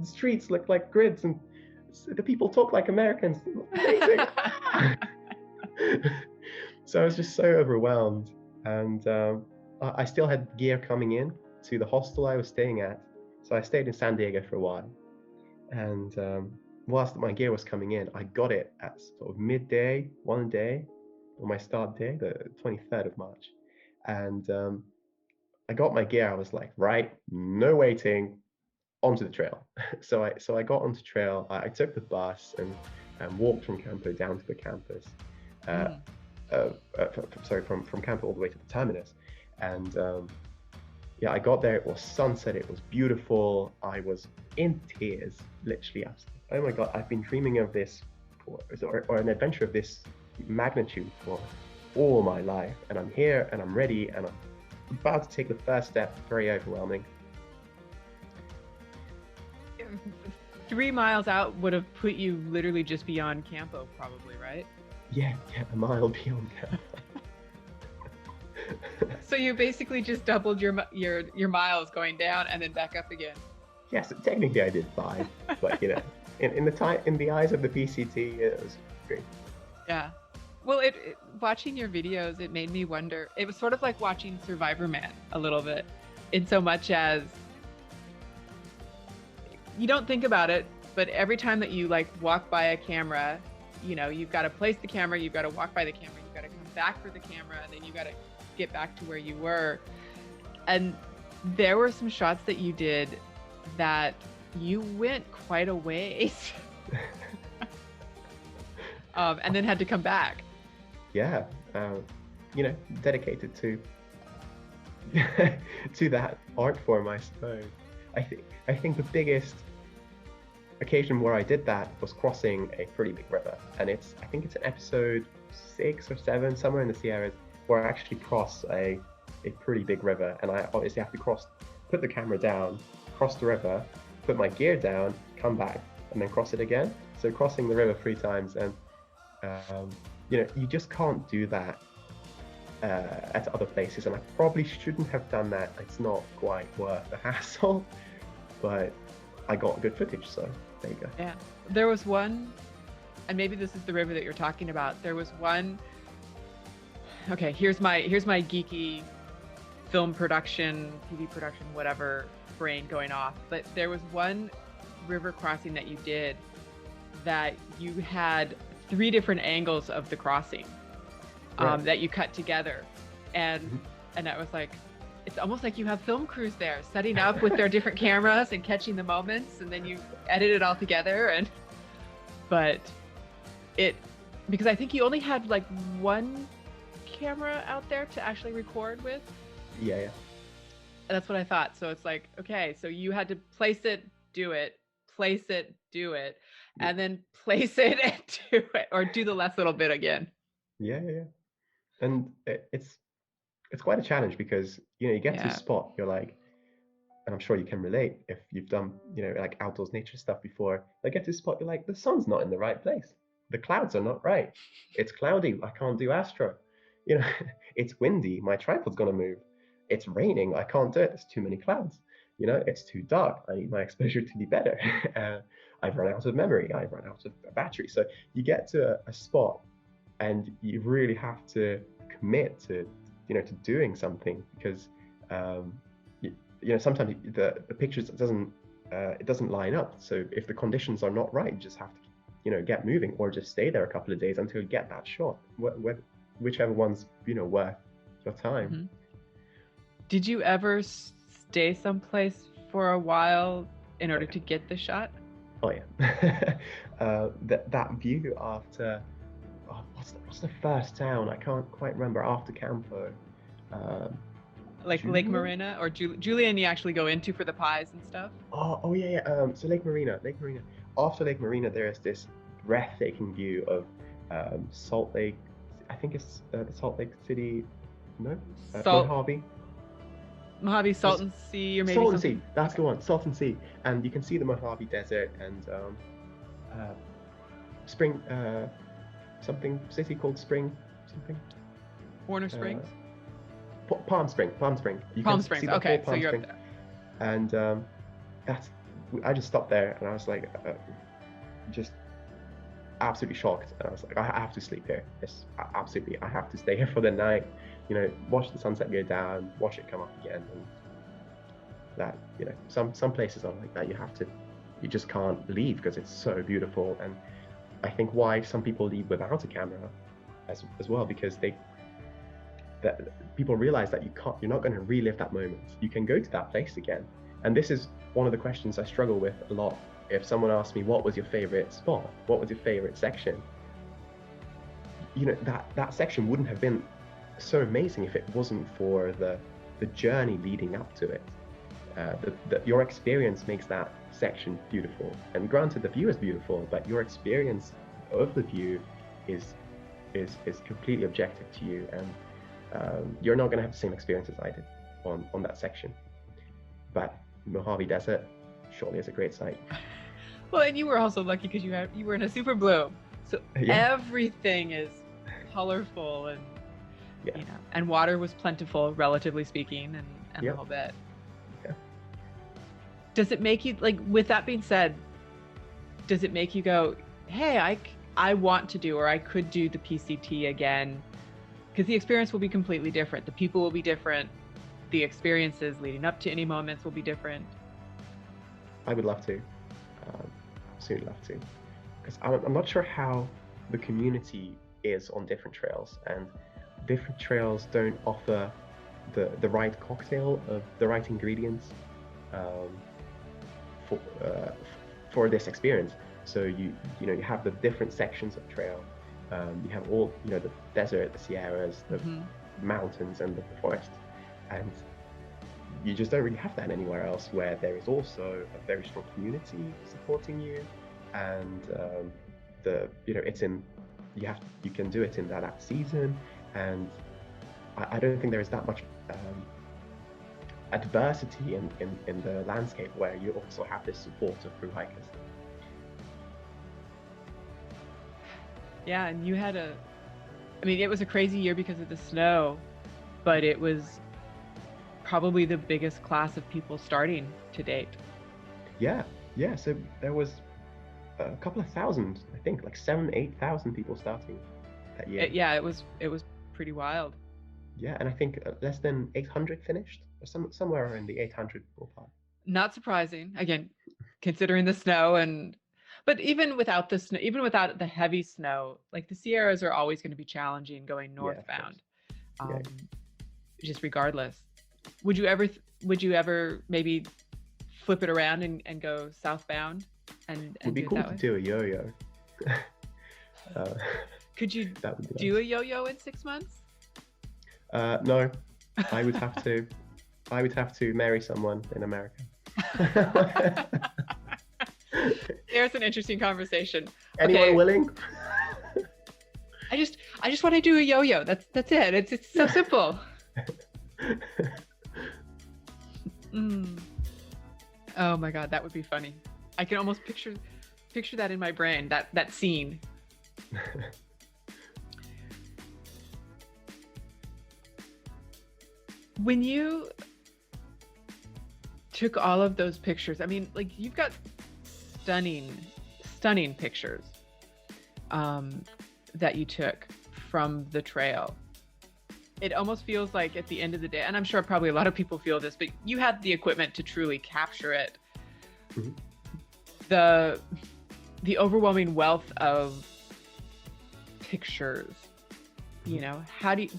streets look like grids, and the people talk like Americans. Amazing. So I was just so overwhelmed, and I still had gear coming in, to the hostel I was staying at. So I stayed in San Diego for a while, and whilst my gear was coming in, I got it at sort of midday, one day, on my start day, the 23rd of March. And I got my gear. I was like, right, no waiting, onto the trail. So I got onto trail. I took the bus and walked from Campo down to the campus. From Campo all the way to the terminus. And yeah, I got there. It was sunset. It was beautiful. I was in tears, literally. I was like, oh my God, I've been dreaming of this or an adventure of this magnitude for all my life. And I'm here and I'm ready and I'm about to take the first step. Very overwhelming. 3 miles out would have put you literally just beyond Campo, probably, right? Yeah, a mile beyond Campo. So you basically just doubled your miles going down and then back up again. Yes, technically I did 5, but you know, in the eyes of the PCT, it was great. Yeah. Well, watching your videos, it made me wonder. It was sort of like watching Survivor Man a little bit, in so much as you don't think about it, but every time that you like walk by a camera, you know, you've got to place the camera, you've got to walk by the camera, you've got to come back for the camera, and then you got to get back to where you were. And there were some shots that you did that you went quite a ways and then had to come back. Yeah, you know, dedicated to to that art form, I suppose. I think the biggest occasion where I did that was crossing a pretty big river, and I think it's an episode 6 or 7, somewhere in the Sierras, where I actually cross a pretty big river, and I obviously have to put the camera down, cross the river, put my gear down, come back, and then cross it again. So crossing the river 3 times, and you know, you just can't do that at other places, and I probably shouldn't have done that. It's not quite worth the hassle, but I got good footage, so there you go. Yeah, there was one, and maybe this is the river that you're talking about. There was one. Okay, here's my geeky film production, TV production, whatever brain going off. But there was one river crossing that you did that you had 3 different angles of the crossing that you cut together, and I was like, it's almost like you have film crews there setting up with their different cameras and catching the moments, and then you edit it all together. But because I think you only had like 1 camera out there to actually record with. Yeah. And that's what I thought. So it's like, okay, so you had to place it, do it, and then place it and do it, or do the last little bit again. Yeah. And it's quite a challenge, because you know, you get to a spot, you're like, and I'm sure you can relate if you've done, you know, like outdoors nature stuff before. Like, get to a spot, you're like, the sun's not in the right place, the clouds are not right, it's cloudy, I can't do astro, you know, it's windy, my tripod's gonna move, it's raining, I can't do it, there's too many clouds, you know, it's too dark, I need my exposure to be better. I've run out of memory, I've run out of battery. So you get to a spot and you really have to commit to, you know, to doing something, because you know, sometimes the pictures it doesn't line up. So if the conditions are not right, you just have to, you know, get moving, or just stay there a couple of days until you get that shot, whichever one's, you know, worth your time. Mm-hmm. Did you ever stay someplace for a while in order to get the shot? Oh yeah. that view after what's the first town? I can't quite remember, after Campo. Like Julian? Lake Marina, or Julian you actually go into for the pies and stuff? Oh yeah. So Lake Marina. After Lake Marina, there is this breathtaking view of Salt Lake. I think it's the Salt Lake City. No, Mojave Salton Sea, or maybe Salton Sea. That's the one, Salton Sea, and you can see the Mojave Desert and Spring. Something city called Spring something. Warner Springs. Palm Springs. You Palm Springs. Okay, so you're up there. And I just stopped there, and I was like, just absolutely shocked. And I was like, I have to sleep here. Yes, absolutely, I have to stay here for the night. You know, watch the sunset go down, watch it come up again, that, you know, some places are like that. You just can't leave because it's so beautiful. And I think why some people leave without a camera as well, because that people realize that you're not going to relive that moment. You can go to that place again. And this is one of the questions I struggle with a lot. If someone asks me, what was your favorite spot? What was your favorite section? You know, that section wouldn't have been so amazing if it wasn't for the journey leading up to it. Your experience makes that section beautiful. And granted, the view is beautiful, but your experience of the view is completely objective to you. And you're not going to have the same experience as I did on that section. But Mojave Desert surely is a great site. Well, and you were also lucky because you were in a super bloom, so everything is colorful and you know, and water was plentiful, relatively speaking, and the whole bit. Yeah. Does it make you, like, with that being said, does it make you go, hey, I want to do, or I could do the PCT again? Because the experience will be completely different. The people will be different. The experiences leading up to any moments will be different. I would love to. Absolutely love to. Because I'm not sure how the community is on different trails, and different trails don't offer the right cocktail of the right ingredients for this experience. So you have the different sections of trail. You have all, you know, the desert, the Sierras, the mountains, and the forest, and you just don't really have that anywhere else, where there is also a very strong community supporting you, and you can do it in that season, and I don't think there is that much adversity in the landscape where you also have this support of thru hikers. Yeah, and you had it was a crazy year because of the snow, but it was probably the biggest class of people starting to date. Yeah. So there was a couple of thousand, I think, like 7,000-8,000 people starting that year. It was pretty wild. Yeah, and I think less than 800 finished, or somewhere in the 800 ballpark. Not surprising, again, considering the snow, but even without the snow, even without the heavy snow, like the Sierras are always going to be challenging going northbound. Just regardless. Would you ever maybe flip it around and go southbound and Would be do it cool that to way? do a yo-yo. Could you do a yo-yo in 6 months? No, I would have to marry someone in America. There's an interesting conversation. Anyone willing? I just want to do a yo-yo. That's it. It's so simple. Oh my God, that would be funny. I can almost picture that in my brain, that scene. When you took all of those pictures, I mean, like, you've got stunning pictures that you took from the trail. It almost feels like at the end of the day, and I'm sure probably a lot of people feel this, but you had the equipment to truly capture it. Mm-hmm. The overwhelming wealth of pictures, you know,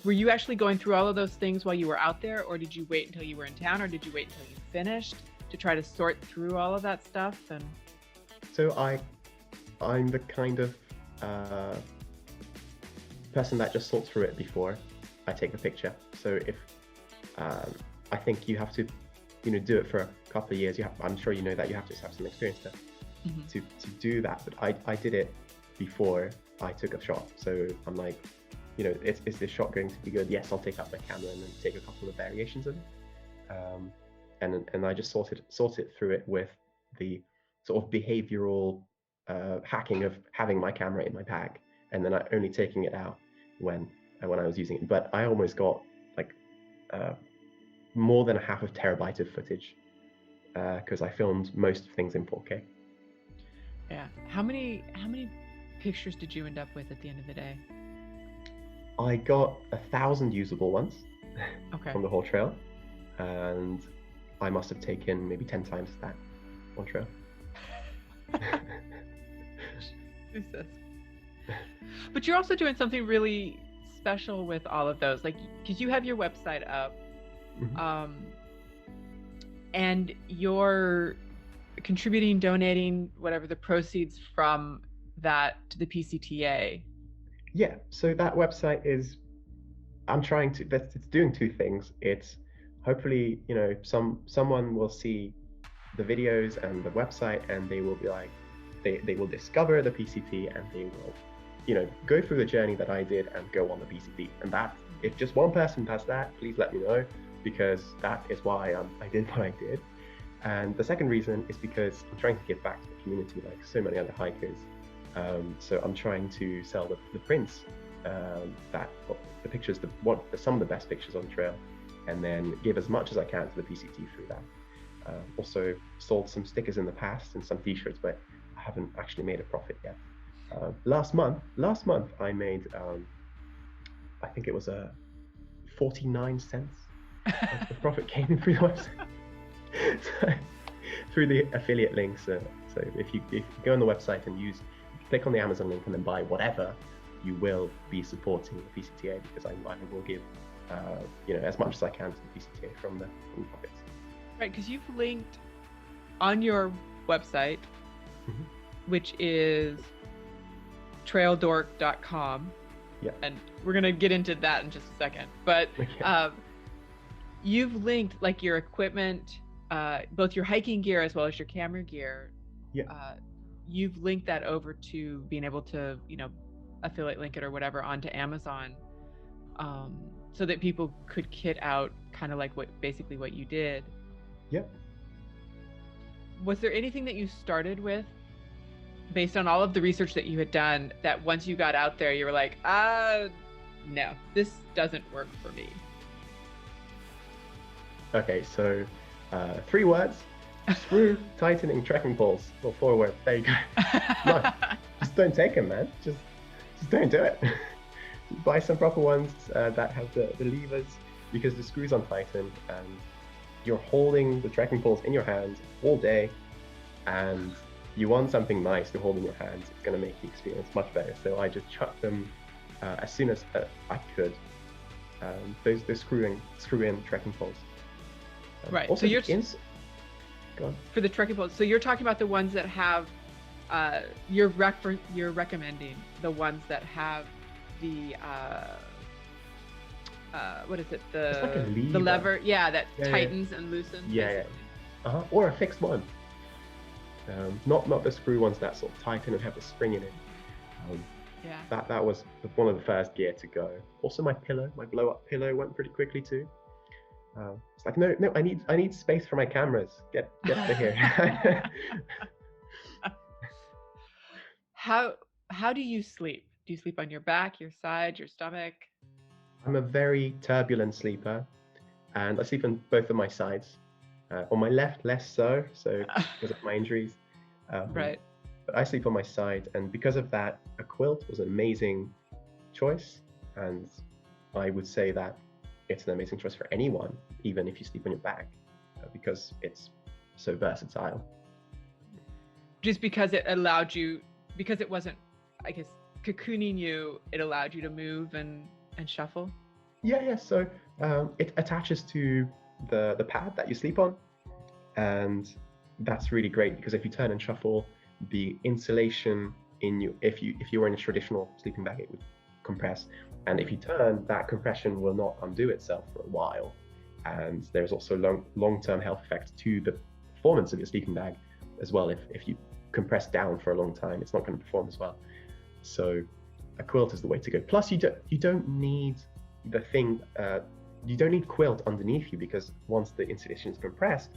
were you actually going through all of those things while you were out there, or did you wait until you were in town, or did you wait until you finished to try to sort through all of that stuff? And so I'm the kind of person that just sorts through it before I take a picture. So if I think you have to, you know, do it for a couple of years. I'm sure you know that you have to have some experience to do that. But I did it before I took a shot. So I'm like, you know, is this shot going to be good? Yes, I'll take out my camera and then take a couple of variations of it. And I just sort it through it with the sort of behavioral hacking of having my camera in my bag and then only taking it out when I was using it. But I almost got like more than a half of terabyte of footage because I filmed most things in 4K. Yeah. How many pictures did you end up with at the end of the day? I got 1,000 usable ones okay. from the whole trail, and I must have taken maybe 10 times that on trail. Jesus. But you're also doing something really special with all of those, like, because you have your website up, and you're contributing, donating whatever the proceeds from that to the PCTA. Yeah, so that website is, it's doing two things. It's hopefully, someone will see the videos and the website, and they will be like, they will discover the PCT, and they will, go through the journey that I did and go on the PCT. And that, if just one person does that, please let me know, because that is why I did what I did. And the second reason is because I'm trying to give back to the community like so many other hikers. So I'm trying to sell the prints, the pictures, some of the best pictures on trail, and then give as much as I can to the PCT through that. Also sold some stickers in the past and some t-shirts, but I haven't actually made a profit yet. Last month I made, I think it was 49 cents of the profit came in through the website. So, through the affiliate links. So if you go on the website and click on the Amazon link and then buy whatever, you will be supporting the PCTA, because I will give as much as I can to the PCTA from the profits. Right, because you've linked on your website, which is traildork.com. Yeah. And we're going to get into that in just a second. But you've linked like your equipment, both your hiking gear as well as your camera gear. Yeah. You've linked that over to being able to, affiliate link it or whatever onto Amazon, so that people could kit out kind of like what you did. Yep. Was there anything that you started with based on all of the research that you had done that once you got out there, you were like, no, this doesn't work for me? Okay, so 3 words: screw tightening trekking poles. Or 4 words. There you go. No, just don't take them, man. Just don't do it. Buy some proper ones that have the levers, because the screws untighten and you're holding the trekking poles in your hands all day, and you want something nice to hold in your hands. It's going to make the experience much better. So I just chucked them as soon as I could. Those screw-in trekking poles. Right. Also, so you're go on. For the trekking poles. So you're talking about the ones that have. You're recommending the ones that have the what is it? It's like a lever. The lever, that tightens and loosens. Yeah. Or a fixed one. Not the screw ones that sort of tighten and have the spring in it. That was one of the first gear to go. Also, my blow-up pillow went pretty quickly too. It's like, no, I need space for my cameras. Get to here. How do you sleep? Do you sleep on your back, your side, your stomach? I'm a very turbulent sleeper, and I sleep on both of my sides. On my left, less so because of my injuries. Right. But I sleep on my side, and because of that, a quilt was an amazing choice, and I would say that it's an amazing choice for anyone, even if you sleep on your back, because it's so versatile. Just because it allowed you, because it wasn't, I guess, cocooning you, it allowed you to move and shuffle? Yeah. So it attaches to the pad that you sleep on, and that's really great, because if you turn and shuffle, the insulation in you, if you were in a traditional sleeping bag, it would compress, and if you turn, that compression will not undo itself for a while, and there's also long-term health effects to the performance of your sleeping bag as well. If you compress down for a long time, it's not going to perform as well. So a quilt is the way to go. Plus, you don't need the thing. You don't need quilt underneath you, because once the insulation is compressed,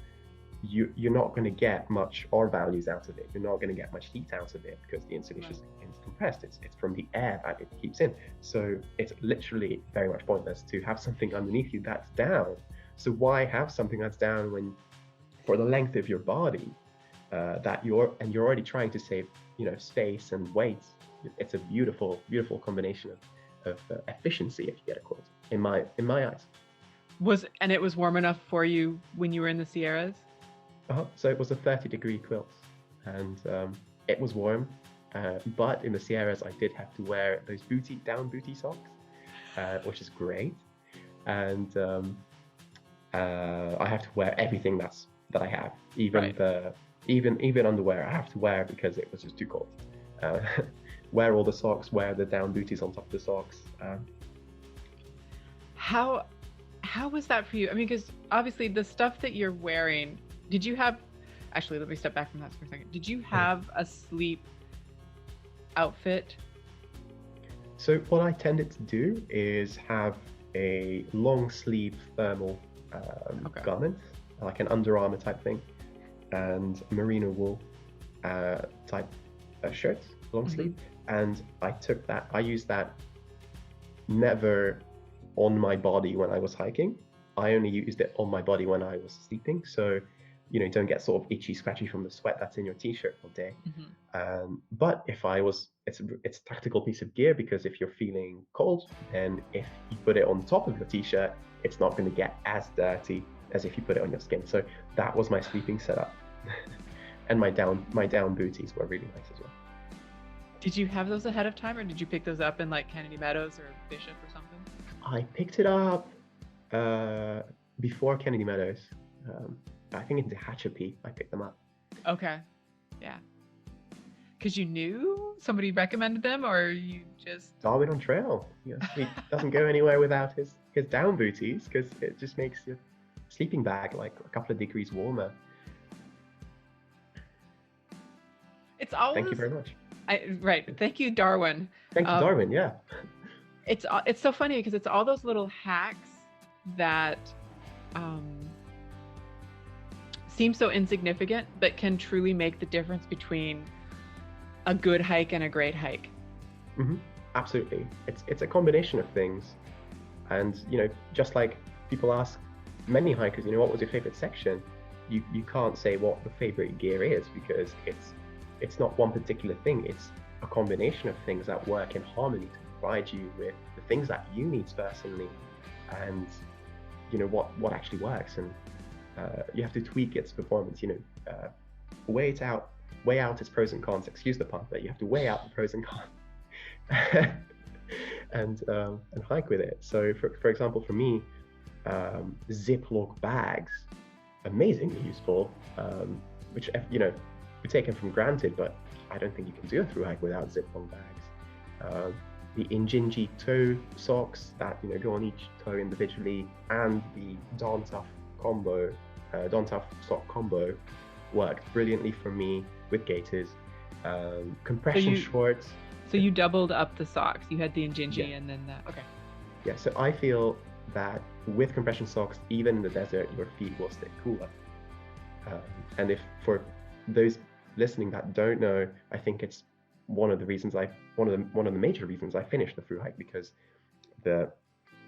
you're not going to get much R values out of it. You're not going to get much heat out of it, because the insulation is compressed. It's from the air that it keeps in. So it's literally very much pointless to have something underneath you that's down. So why have something that's down when, for the length of your body, that you're already trying to save, space and weight? It's a beautiful, beautiful combination of efficiency if you get a quilt, in my eyes. And it was warm enough for you when you were in the Sierras? So it was a 30-degree quilt, and it was warm. But in the Sierras, I did have to wear those down booty socks, which is great. And I have to wear everything that I have, even Right. even underwear I have to wear because it was just too cold. Wear all the socks, wear the down booties on top of the socks. How was that for you? I mean, because obviously the stuff that you're wearing, did you have, actually, let me step back from that for a second. Did you have a sleep outfit? So what I tended to do is have a long sleeve thermal garment, like an Under Armour type thing, and merino wool type shirt, long sleeve. And I used that never on my body when I was hiking. I only used it on my body when I was sleeping. So, don't get sort of itchy, scratchy from the sweat that's in your t-shirt all day. But if it's a tactical piece of gear, because if you're feeling cold, then if you put it on top of your t-shirt, it's not going to get as dirty as if you put it on your skin. So that was my sleeping setup. And my down booties were really nice as well. Did you have those ahead of time, or did you pick those up in like Kennedy Meadows or Bishop or something? I picked it up before Kennedy Meadows. I think in Tehachapi I picked them up. Okay. Yeah. Because you knew somebody recommended them, or you just... Darwin on trail. He doesn't go anywhere without his down booties, because it just makes your sleeping bag like a couple of degrees warmer. It's always... Thank you very much. Right. Thank you, Darwin. Thank you, Darwin. Yeah. It's so funny because it's all those little hacks that seem so insignificant, but can truly make the difference between a good hike and a great hike. Absolutely. It's a combination of things. And, just like people ask many hikers, what was your favorite section? You can't say what the favorite gear is, because it's not one particular thing. It's a combination of things that work in harmony to provide you with the things that you need personally, and what actually works. And you have to tweak its performance. Weigh out its pros and cons. Excuse the pun, but you have to weigh out the pros and cons, and hike with it. So, for example, for me, Ziploc bags, amazingly useful, which we're taken for granted, but I don't think you can do a thru hike without Ziploc bags. The Injinji toe socks that go on each toe individually, and the Dawn Tough sock combo worked brilliantly for me with gaiters. Compression shorts. So you doubled up the socks. You had the Injinji and then the... Okay. Yeah, so I feel that with compression socks, even in the desert, your feet will stay cooler. And if for those listening that don't know, I think it's one of the major reasons I finished the thru hike, because the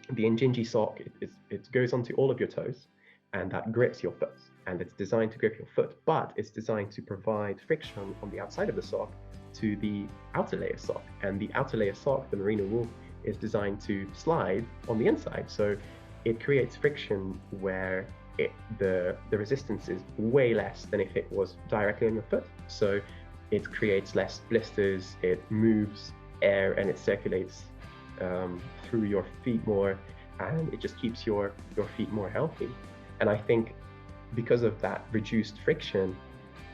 Injinji sock, it goes onto all of your toes, and that grips your foot, and it's designed to grip your foot, but it's designed to provide friction on the outside of the sock to the outer layer sock, and the outer layer sock, the merino wool, is designed to slide on the inside, so it creates friction where the resistance is way less than if it was directly on your foot. So it creates less blisters, it moves air, and it circulates through your feet more, and it just keeps your feet more healthy. And I think because of that reduced friction,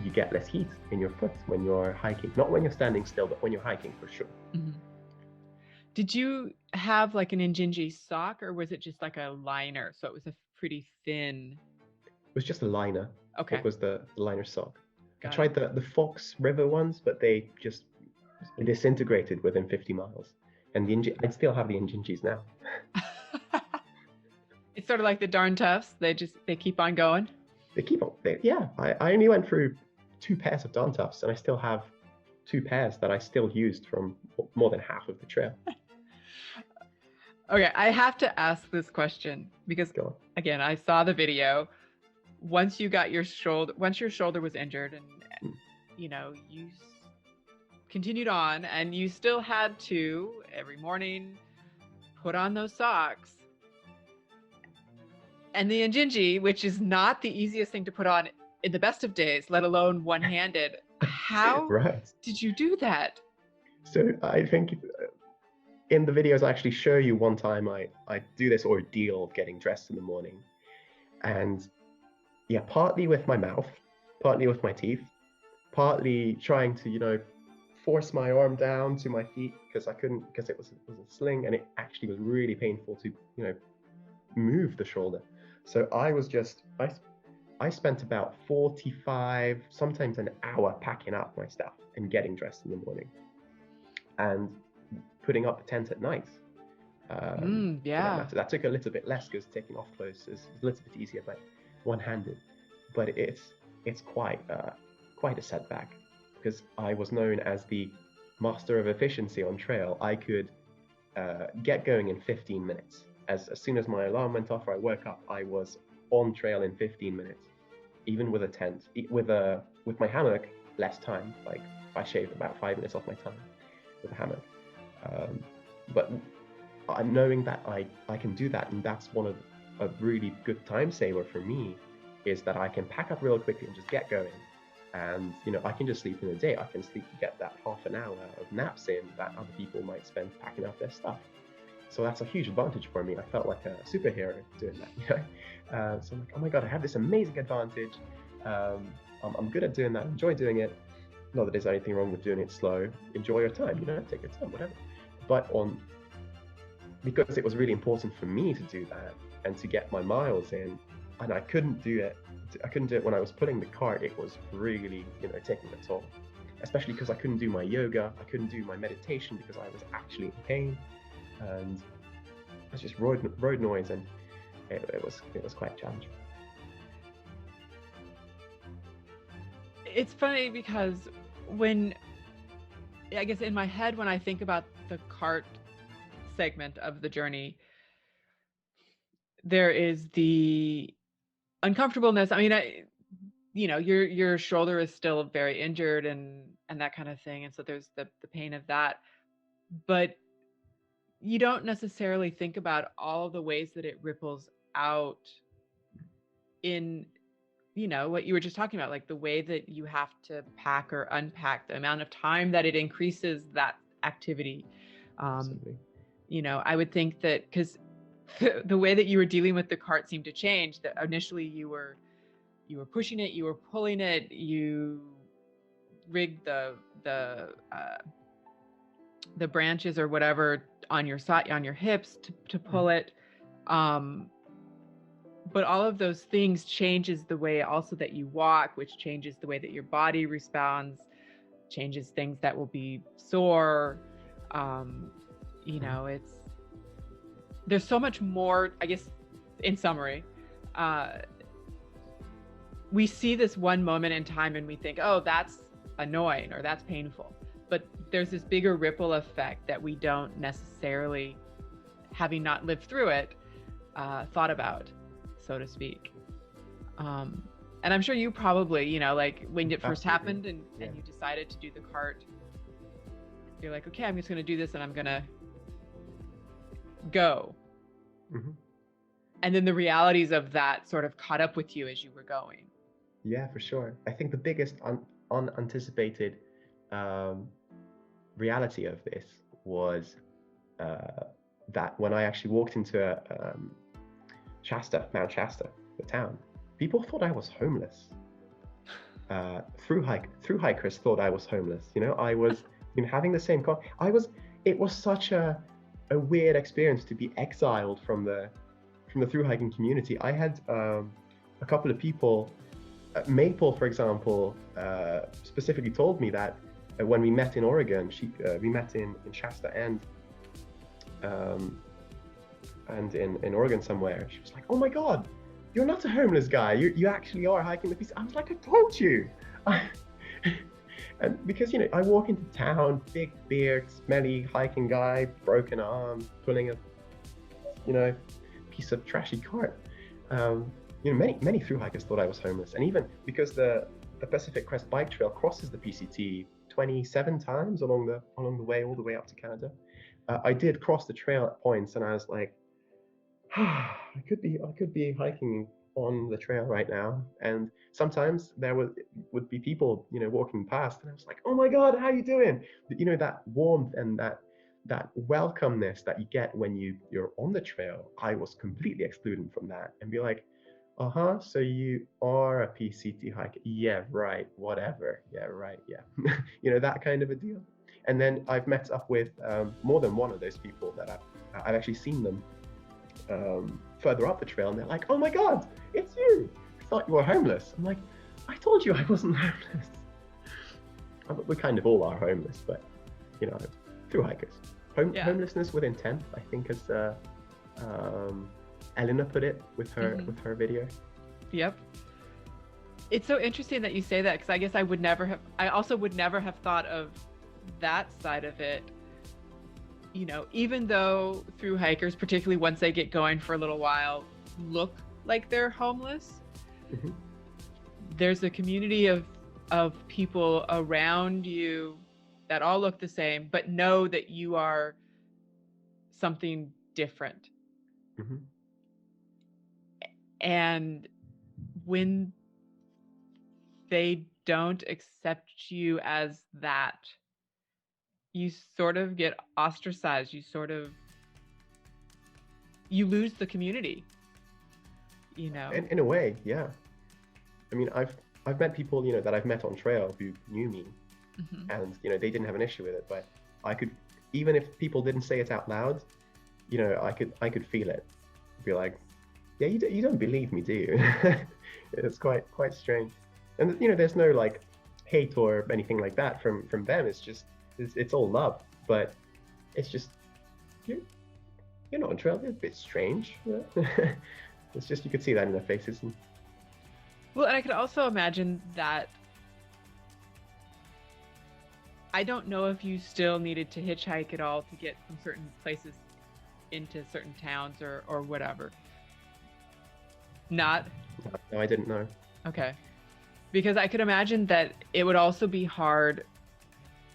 you get less heat in your foot when you're hiking. Not when you're standing still, but when you're hiking, for sure. Did you have like an Injinji sock, or was it just like a liner? So it was a pretty thin... It was just a liner. Okay. It was the liner sock. I tried the Fox River ones, but they just disintegrated within 50 miles. And I still have the Injinjis now. It's sort of like the Darn Toughs. They keep on going. They keep on. I only went through 2 pairs of Darn Toughs, and I still have 2 pairs that I still used from more than half of the trail. Okay, I have to ask this question because, again, I saw the video. Once your shoulder was injured, and you continued on, and you still had to every morning put on those socks. And the Injinji, which is not the easiest thing to put on in the best of days, let alone one-handed. How Right. did you do that? So I think in the videos I actually show you one time I do this ordeal of getting dressed in the morning. And yeah, partly with my mouth, partly with my teeth, partly trying to, force my arm down to my feet because I couldn't, because it was a sling, and it actually was really painful to, move the shoulder. So I spent about 45, sometimes an hour packing up my stuff and getting dressed in the morning and putting up the tent at night. Yeah. That took a little bit less because taking off clothes is a little bit easier, but one-handed. But it's quite a setback because I was known as the master of efficiency on trail. I could get going in 15 minutes. As soon as my alarm went off or I woke up, I was on trail in 15 minutes. Even with a tent, with my hammock, less time. Like I shaved about 5 minutes off my time with a hammock. But knowing that I can do that, and that's one of a really good time saver for me, is that I can pack up real quickly and just get going. And I can just sleep in a day. I can get that half an hour of naps in that other people might spend packing up their stuff. So that's a huge advantage for me. I felt like a superhero doing that. So I'm like, oh my god, I have this amazing advantage. I'm good at doing that. I enjoy doing it. Not that there's anything wrong with doing it slow. Enjoy your time. Take your time, whatever. But because it was really important for me to do that and to get my miles in, and I couldn't do it when I was pulling the cart. It was really, taking a toll, especially because I couldn't do my yoga. I couldn't do my meditation because I was actually in pain, and it was just road noise, and it was quite challenging. It's funny because I guess in my head, when I think about the cart segment of the journey, there is the uncomfortableness. I mean, your shoulder is still very injured and that kind of thing. And so there's the pain of that, but you don't necessarily think about all the ways that it ripples out in, what you were just talking about, like the way that you have to pack or unpack, the amount of time that it increases that activity. I would think that because the way that you were dealing with the cart seemed to change, that initially you were pushing it, you were pulling it, you rigged the branches or whatever on your side, on your hips to pull it. But all of those things changes the way also that you walk, which changes the way that your body responds, changes things that will be sore. There's so much more, I guess, in summary. We see this one moment in time and we think, oh, that's annoying or that's painful. But there's this bigger ripple effect that we don't necessarily, having not lived through it, thought about, so to speak. And I'm sure you probably, like when it first happened and you decided to do the cart, you're like, okay, I'm just going to do this and I'm going to go. Mm-hmm. And then the realities of that sort of caught up with you as you were going. Yeah, for sure. I think the biggest unanticipated reality of this was that when I actually walked into Mount Shasta, the town, people thought I was homeless. Thru-hikers thought I was homeless. I was having the same it was such a weird experience to be exiled from the thru-hiking community. I had a couple of people, Maple, for example, specifically told me that when we met in Oregon, we met in Shasta and in Oregon somewhere. She was like, "Oh my God, you're not a homeless guy. You actually are hiking the piece." I was like, "I told you." And because I walk into town, big beard, smelly hiking guy, broken arm, pulling a piece of trashy cart. Many thru hikers thought I was homeless, and even because the Pacific Crest Bike Trail crosses the PCT 27 times along the way, all the way up to Canada. I did cross the trail at points, and I was like, I could be hiking on the trail right now, and sometimes there would be people, walking past, and I was like, oh my God, how you doing? That warmth and that welcomeness that you get when you're on the trail. I was completely excluded from that, and be like, uh-huh, so you are a PCT hiker? Yeah, right, whatever. Yeah, right, yeah. That kind of a deal. And then I've met up with more than one of those people that I've actually seen them further up the trail, and they're like, oh my God, it's you. I thought you were homeless. I'm like, I told you I wasn't homeless. We kind of all are homeless, but through hikers. Homelessness with intent, I think, as Eleanor put it with her video. Yep. It's so interesting that you say that, because I guess I also would never have thought of that side of it. Even though through hikers, particularly once they get going for a little while, look like they're homeless, Mm-hmm. there's a community of people around you that all look the same, but know that you are something different. Mm-hmm. And when they don't accept you as that, you sort of get ostracized. You lose the community, In a way, yeah. I mean, I've met people, that I've met on trail who knew me, Mm-hmm. and they didn't have an issue with it, but I could, even if people didn't say it out loud, I could feel it. Be like, yeah, you don't believe me, do you? It's quite strange. And there's no like hate or anything like that from them. It's just it's all love, but it's just you're not on trail. It's a bit strange. It's just, you could see that in their faces. Well, and I could also imagine that, I don't know if you still needed to hitchhike at all to get from certain places into certain towns or whatever. Not? No, I didn't know. Okay. Because I could imagine that it would also be hard,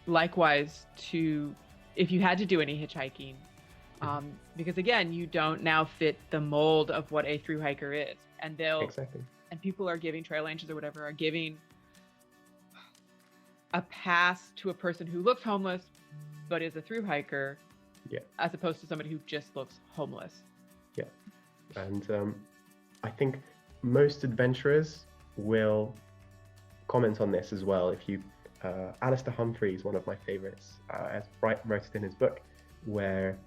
likewise, if you had to do any hitchhiking, because again, you don't now fit the mold of what a thru hiker is, and Exactly. And people are giving trail angels or whatever are giving a pass to a person who looks homeless but is a thru hiker, Yeah. as opposed to somebody who just looks homeless. Yeah. And I think most adventurers will comment on this as well. If you, Alistair Humphreys, one of my favorites, has wrote it in his book, where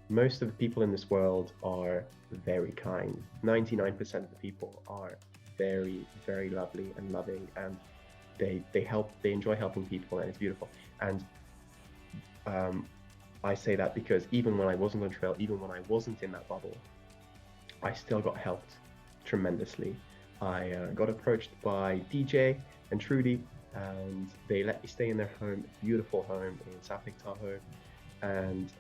most of the people in this world are very kind. 99% of the people are very, very lovely and loving, and they enjoy helping people, and it's beautiful. And I say that because even when I wasn't on trail, even when I wasn't in that bubble, I still got helped tremendously. I got approached by DJ and Trudy, and they let me stay in their home, beautiful home in South Lake Tahoe. And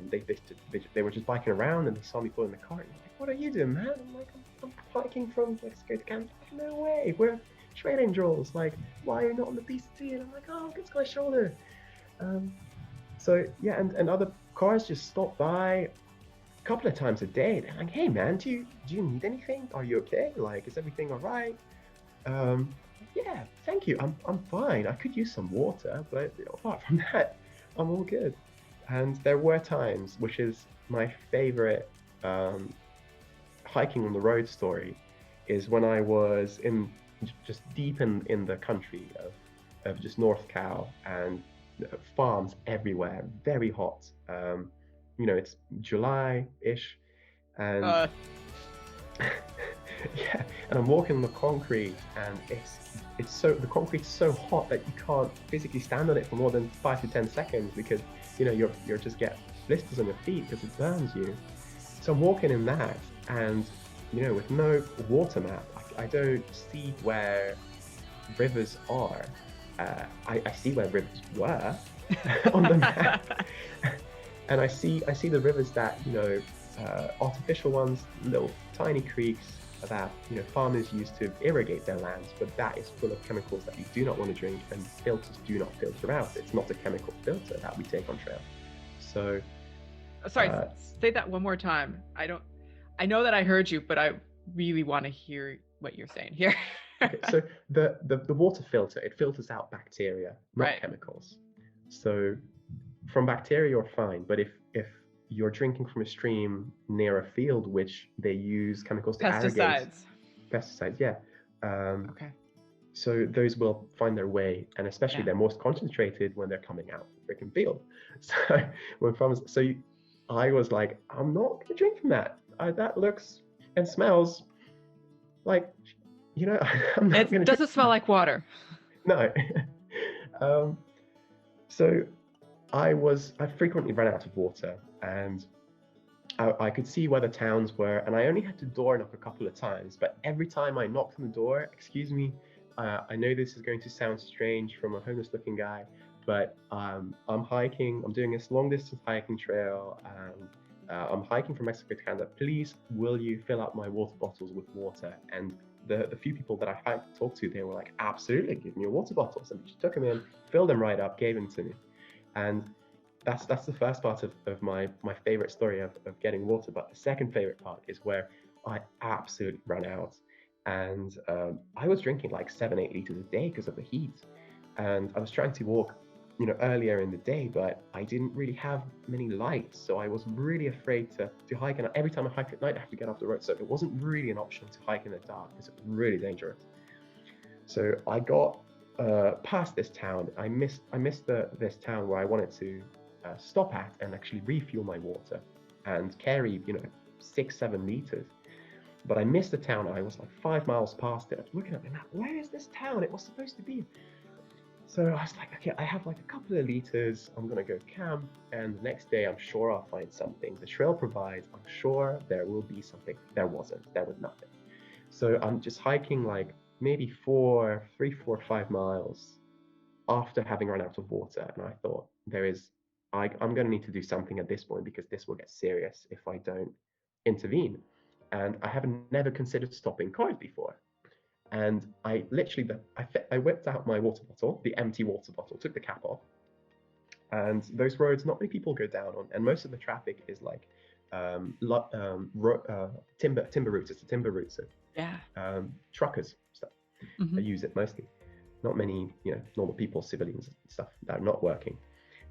they were just biking around, and they saw me pull in the cart, and they're like, "What are you doing, man?" I'm like, I'm hiking from Mexico to Canada. Like, no way, we're trail angels. Like, why are you not on the PCT? And I'm like, oh, it's my shoulder. So yeah, and other cars just stop by a couple of times a day. They're like, "Hey man, do you need anything? Are you okay? Like, is everything all right?" Yeah, thank you. I'm fine. I could use some water, but apart from that, I'm all good. And there were times, which is my favorite hiking on the road story, is when I was just deep in the country of just North Cal, and farms everywhere, very hot. It's July-ish, and yeah, and I'm walking on the concrete, and the concrete's so hot that you can't physically stand on it for more than 5 to 10 seconds, because you're just get blisters on your feet because it burns you. So I'm walking in that, and with no water map, I don't see where rivers are. I see where rivers were on the map, and I see the rivers that artificial ones, little tiny creeks that farmers use to irrigate their lands, but that is full of chemicals that you do not want to drink, and filters do not filter out. It's not a chemical filter that we take on trail. So sorry, say that one more time. I know that I heard you, but I really want to hear what you're saying here. Okay, so the water filter, it filters out bacteria, not Right. chemicals. So from bacteria, you're fine. But if you're drinking from a stream near a field, which they use chemicals to irrigate, pesticides, yeah. Okay. So those will find their way, and especially Yeah. they're most concentrated when they're coming out of the freaking field. So when farmers, I was like, I'm not gonna drink from that. That looks and smells like, I'm not gonna. It doesn't smell like water. No. So I frequently ran out of water, and I could see where the towns were, and I only had to door knock a couple of times. But every time I knocked on the door, excuse me, I know this is going to sound strange from a homeless-looking guy, but I'm hiking. I'm doing this long-distance hiking trail, and I'm hiking from Mexico to Canada. Please, will you fill up my water bottles with water? And the few people that I talked to, they were like, absolutely, give me your water bottles. And she took them in, filled them right up, gave them to me. And that's the first part of my favorite story of getting water. But the second favorite part is where I absolutely ran out. And I was drinking like 7-8 liters a day because of the heat. And I was trying to walk, earlier in the day, but I didn't really have many lights. So I was really afraid to hike. And every time I hike at night, I have to get off the road. So it wasn't really an option to hike in the dark because it was really dangerous. So I got past this town. I missed this town where I wanted to stop at and actually refuel my water and carry 6-7 liters. But I missed the town. I was like 5 miles past it. I was looking at the map. Where is this town? It was supposed to be. So I was like, okay, I have like a couple of liters. I'm gonna go camp, and the next day I'm sure I'll find something. The trail provides. I'm sure there will be something. There wasn't. There was nothing. So I'm just hiking like maybe 3, 4, 5 miles after having run out of water, and I thought I'm going to need to do something at this point because this will get serious if I don't intervene. And I haven't never considered stopping cars before. And I literally, I whipped out my water bottle, the empty water bottle, took the cap off. And those roads, not many people go down on, and most of the traffic is like timber routes. It's the timber routes of truckers stuff. Mm-hmm. I use it mostly. Not many, normal people, civilians and stuff that are not working.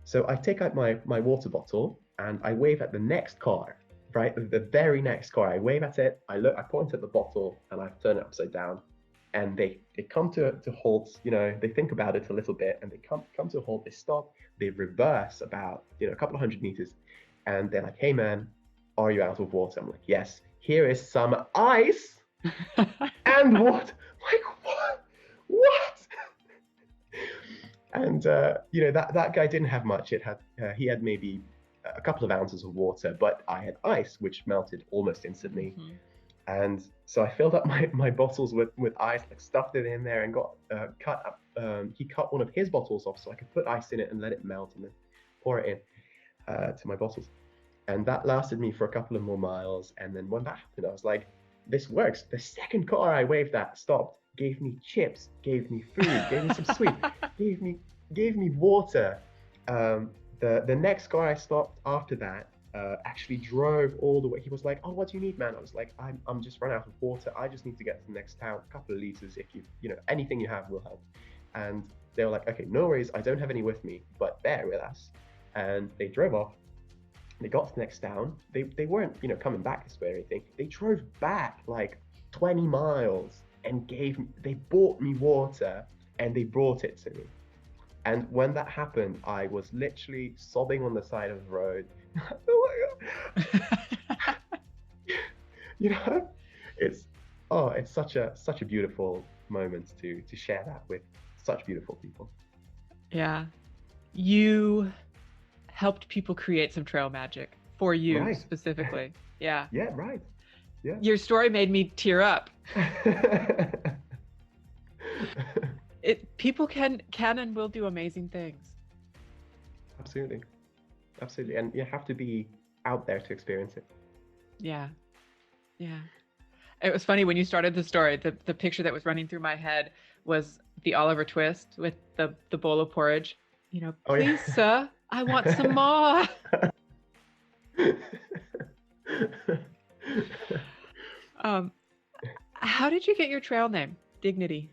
So I take out my water bottle and I wave at the next car, right? The very next car. I wave at it. I point at the bottle and I turn it upside down. And they come to halt. They think about it a little bit and they come to a halt. They stop. They reverse about a couple of 100 meters, and they're like, "Hey man, are you out of water?" I'm like, "Yes. Here is some ice." And what? Like what? And that guy didn't have much. He had maybe a couple of ounces of water, but I had ice, which melted almost instantly. Mm-hmm. And so I filled up my bottles with ice, like stuffed it in there, and got he cut one of his bottles off so I could put ice in it and let it melt and then pour it in to my bottles. And that lasted me for a couple of more miles. And then when that happened, I was like, this works. The second car I waved at stopped, gave me chips, gave me food, gave me some sweet, gave me water. The next car I stopped after that actually drove all the way. He was like, "Oh, what do you need, man?" I was like, I'm just run out of water. I just need to get to the next town. A couple of liters, if anything you have will help." And they were like, "Okay, no worries. I don't have any with me, but bear with us." And they drove off. They got to the next town. They weren't coming back this way or anything. They drove back like 20 miles and they bought me water and they brought it to me. And when that happened, I was literally sobbing on the side of the road. Oh my God. It's such a beautiful moment to share that with such beautiful people. Yeah. You helped people create some trail magic for you, right. Specifically. Yeah. Yeah, right. Yeah. Your story made me tear up. People can and will do amazing things. Absolutely. And you have to be out there to experience it. Yeah. It was funny when you started the story, the picture that was running through my head was the Oliver Twist with the bowl of porridge. Please, sir, I want some more. How did you get your trail name, Dignity?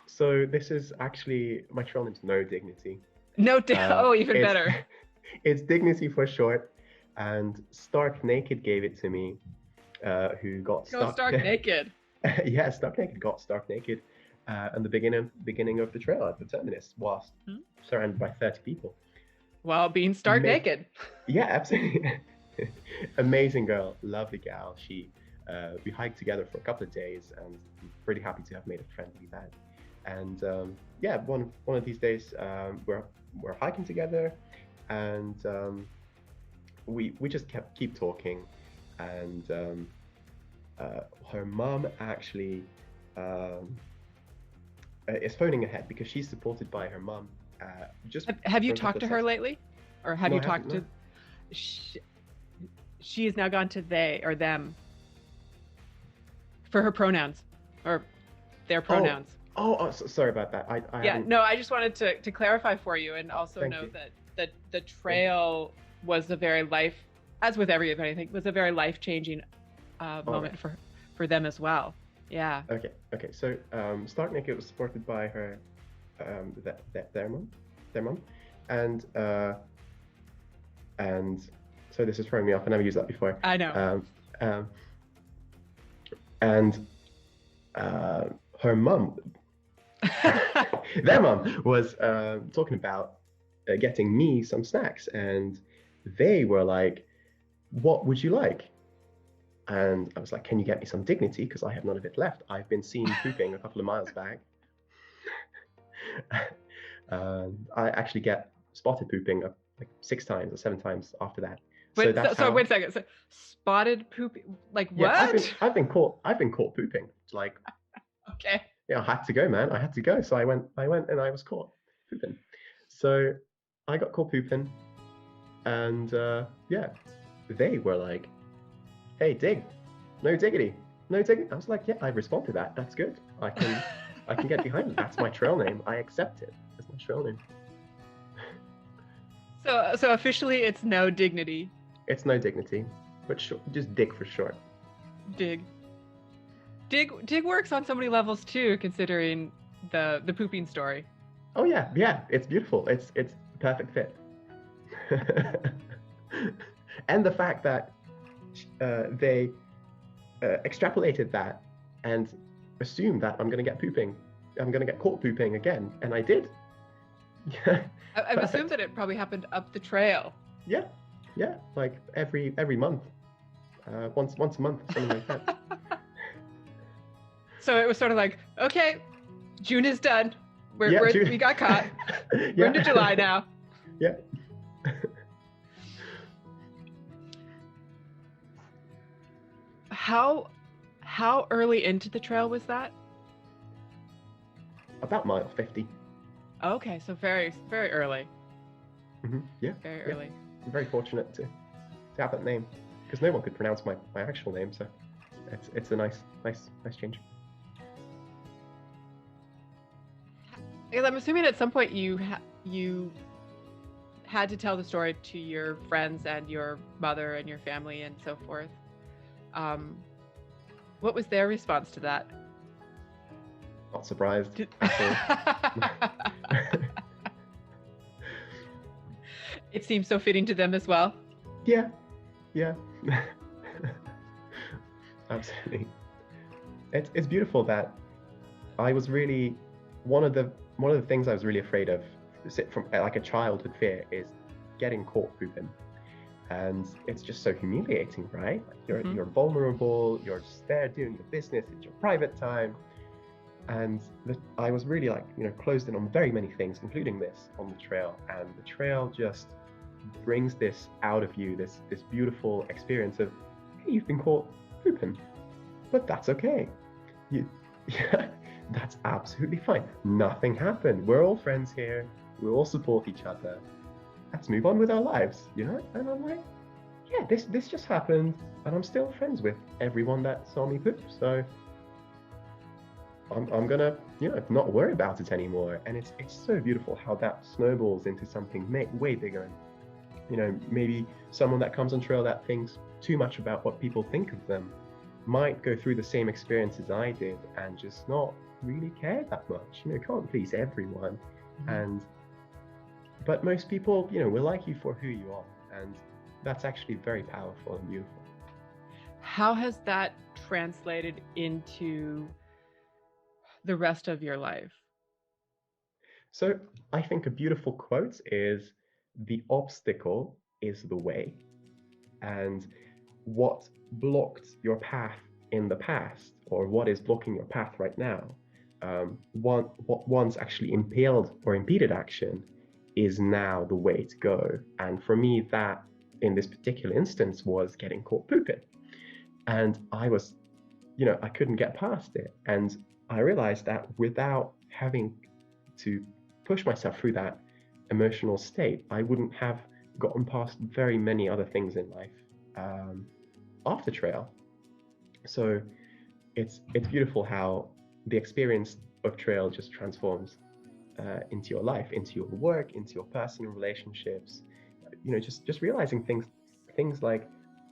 So this is actually, my trail name's No Dignity. Even better. It's Dignity for short, and Stark Naked gave it to me, who got stuck. Stark Naked. Yeah, Stark Naked got stark naked at the beginning of the trail at the terminus, whilst surrounded by 30 people. While being stark naked. Yeah, absolutely. Amazing girl, lovely gal. We hiked together for a couple of days, and I'm pretty happy to have made a friend with that. And one of these days, we're hiking together, and we just keep talking, and her mom actually is phoning ahead because she's supported by her mom. Have you talked to her lately, or have you talked to? She has now gone to they or them for her pronouns, or their pronouns. Sorry about that. I just wanted to clarify for you, and also know that the trail was a very as with everybody, I think, was a very life-changing moment for them as well. Yeah. Okay. So Stark Naked was supported by her, their mom, and so this is throwing me off. I never used that before. I know. And her mum, their mum was talking about getting me some snacks, and they were like, "What would you like?" And I was like, "Can you get me some Dignity? Because I have none of it left. I've been seen pooping a couple of miles back." I actually get spotted pooping like 6 times or 7 times after that. Wait a second. So spotted pooping, like what? Yeah, I've been caught pooping. Like, okay. Yeah, I had to go, man. I had to go. So I went and I was caught pooping. So I got caught pooping, and they were like, "Hey, no diggity. I was like, "Yeah, I respond to that. That's good. I can get behind it. That's my trail name. I accept it. That's my trail name." So officially, it's No Dignity. It's No Dignity, but just Dig for short. Dig works on so many levels too, considering the pooping story. Oh yeah, it's beautiful. It's the perfect fit. And the fact that they extrapolated that and assumed that I'm going to get caught pooping again, and I did. I've assumed that it probably happened up the trail. Yeah, like every month, once a month, something like that. So it was sort of like, okay, June is done. We got caught. We're into July now. Yeah. How early into the trail was that? About mile 50. Okay, so very, very early. Mm-hmm. Yeah. Very early. I'm very fortunate to have that name, because no one could pronounce my actual name, so it's a nice change. I'm assuming at some point you had to tell the story to your friends and your mother and your family and so forth. What was their response to that? Not surprised at all. It seems so fitting to them as well. Yeah. Absolutely. It's beautiful that I was really one of the things I was really afraid of, from like a childhood fear, is getting caught pooping. And it's just so humiliating, right? Like you're vulnerable, you're just there doing your business, it's your private time. And I was really closed in on very many things, including this on the trail. And the trail just brings this out of you, this beautiful experience of, hey, you've been caught pooping, but that's okay. That's absolutely fine. Nothing happened. We're all friends here. We all support each other. Let's move on with our lives, And I'm like, yeah, this just happened, and I'm still friends with everyone that saw me poop. So I'm gonna, not worry about it anymore. And it's so beautiful how that snowballs into something way bigger Maybe someone that comes on trail that thinks too much about what people think of them might go through the same experiences I did and just not really care that much. Can't please everyone. But most people, will like you for who you are, and that's actually very powerful and beautiful. How has that translated into the rest of your life? So I think a beautiful quote is, "The obstacle is the way." And what blocked your path in the past, or what is blocking your path right now, what once actually impaled or impeded action, is now the way to go. And for me, that in this particular instance was getting caught pooping. And I was, I couldn't get past it. And I realized that without having to push myself through that emotional state, I wouldn't have gotten past very many other things in life after trail. So it's beautiful how the experience of trail just transforms into your life, into your work, into your personal relationships. Just realizing things like,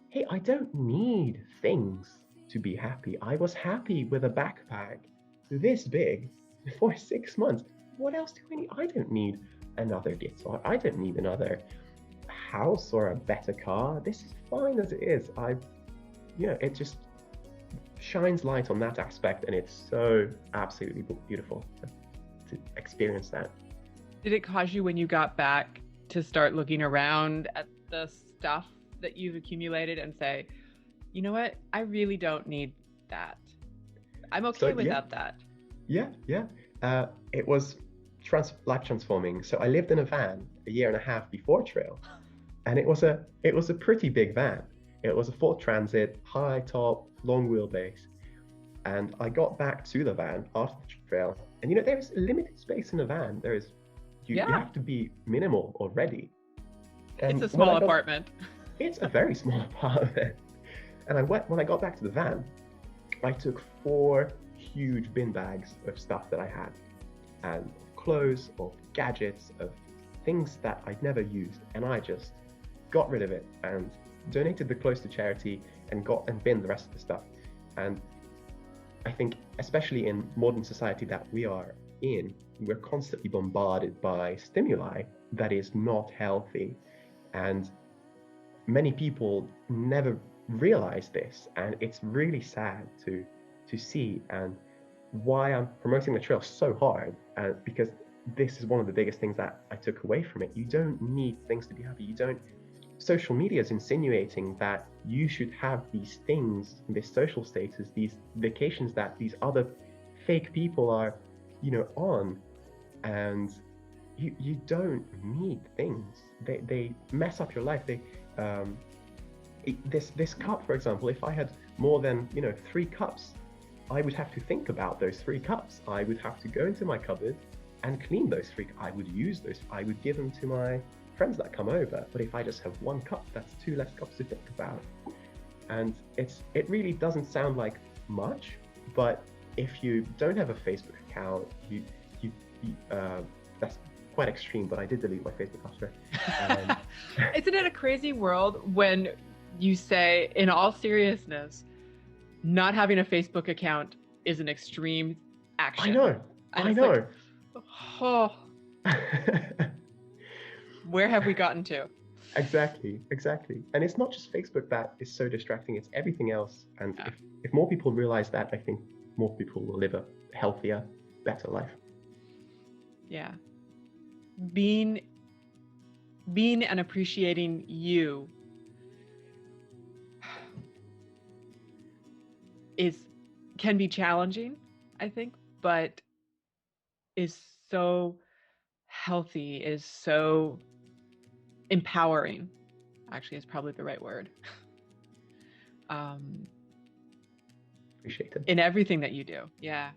hey, I don't need things to be happy. I was happy with a backpack this big for 6 months. What else do I need? I don't need another guitar. I don't need another house or a better car. This is fine as it is. It just shines light on that aspect, and it's so absolutely beautiful to experience that. Did it cause you, when you got back, to start looking around at the stuff that you've accumulated and say, you know what, I really don't need that. I'm okay without that. Yeah. It was life transforming. So I lived in a van a year and a half before trail, and it was a pretty big van. It was a Ford Transit, high top, long wheelbase. And I got back to the van after the trail, and there's limited space in a van. You have to be minimal already. And it's a small apartment. It's a very small apartment. And when I got back to the van, I took 4 huge bin bags of stuff that I had, and clothes, of gadgets, of things that I'd never used, and I just got rid of it and donated the clothes to charity and binned the rest of the stuff. And I think, especially in modern society that we are in, we're constantly bombarded by stimuli that is not healthy, and many people never realize this, and it's really sad to see, and why I'm promoting the trail so hard, because this is one of the biggest things that I took away from it. You don't need things to be happy. Social media is insinuating that you should have these things, this social status, these vacations that these other fake people are, on, and you don't need things. They mess up your life. This cup, for example, if I had more than 3 cups, I would have to think about those 3 cups. I would have to go into my cupboard and clean those 3. I would use those. I would give them to my friends that come over. But if I just have 1 cup, that's 2 less cups to think about. And it really doesn't sound like much, but if you don't have a Facebook account, that's quite extreme, but I did delete my Facebook after. Isn't it a crazy world when you say, in all seriousness, not having a Facebook account is an extreme action? I know. Oh. Where have we gotten to? Exactly. And it's not just Facebook that is so distracting, it's everything else. And if more people realize that, I think more people will live a healthier, better life. Yeah. Being and appreciating you can be challenging, I think, but is so healthy, is so empowering, actually is probably the right word. Appreciate it. In everything that you do. Yeah.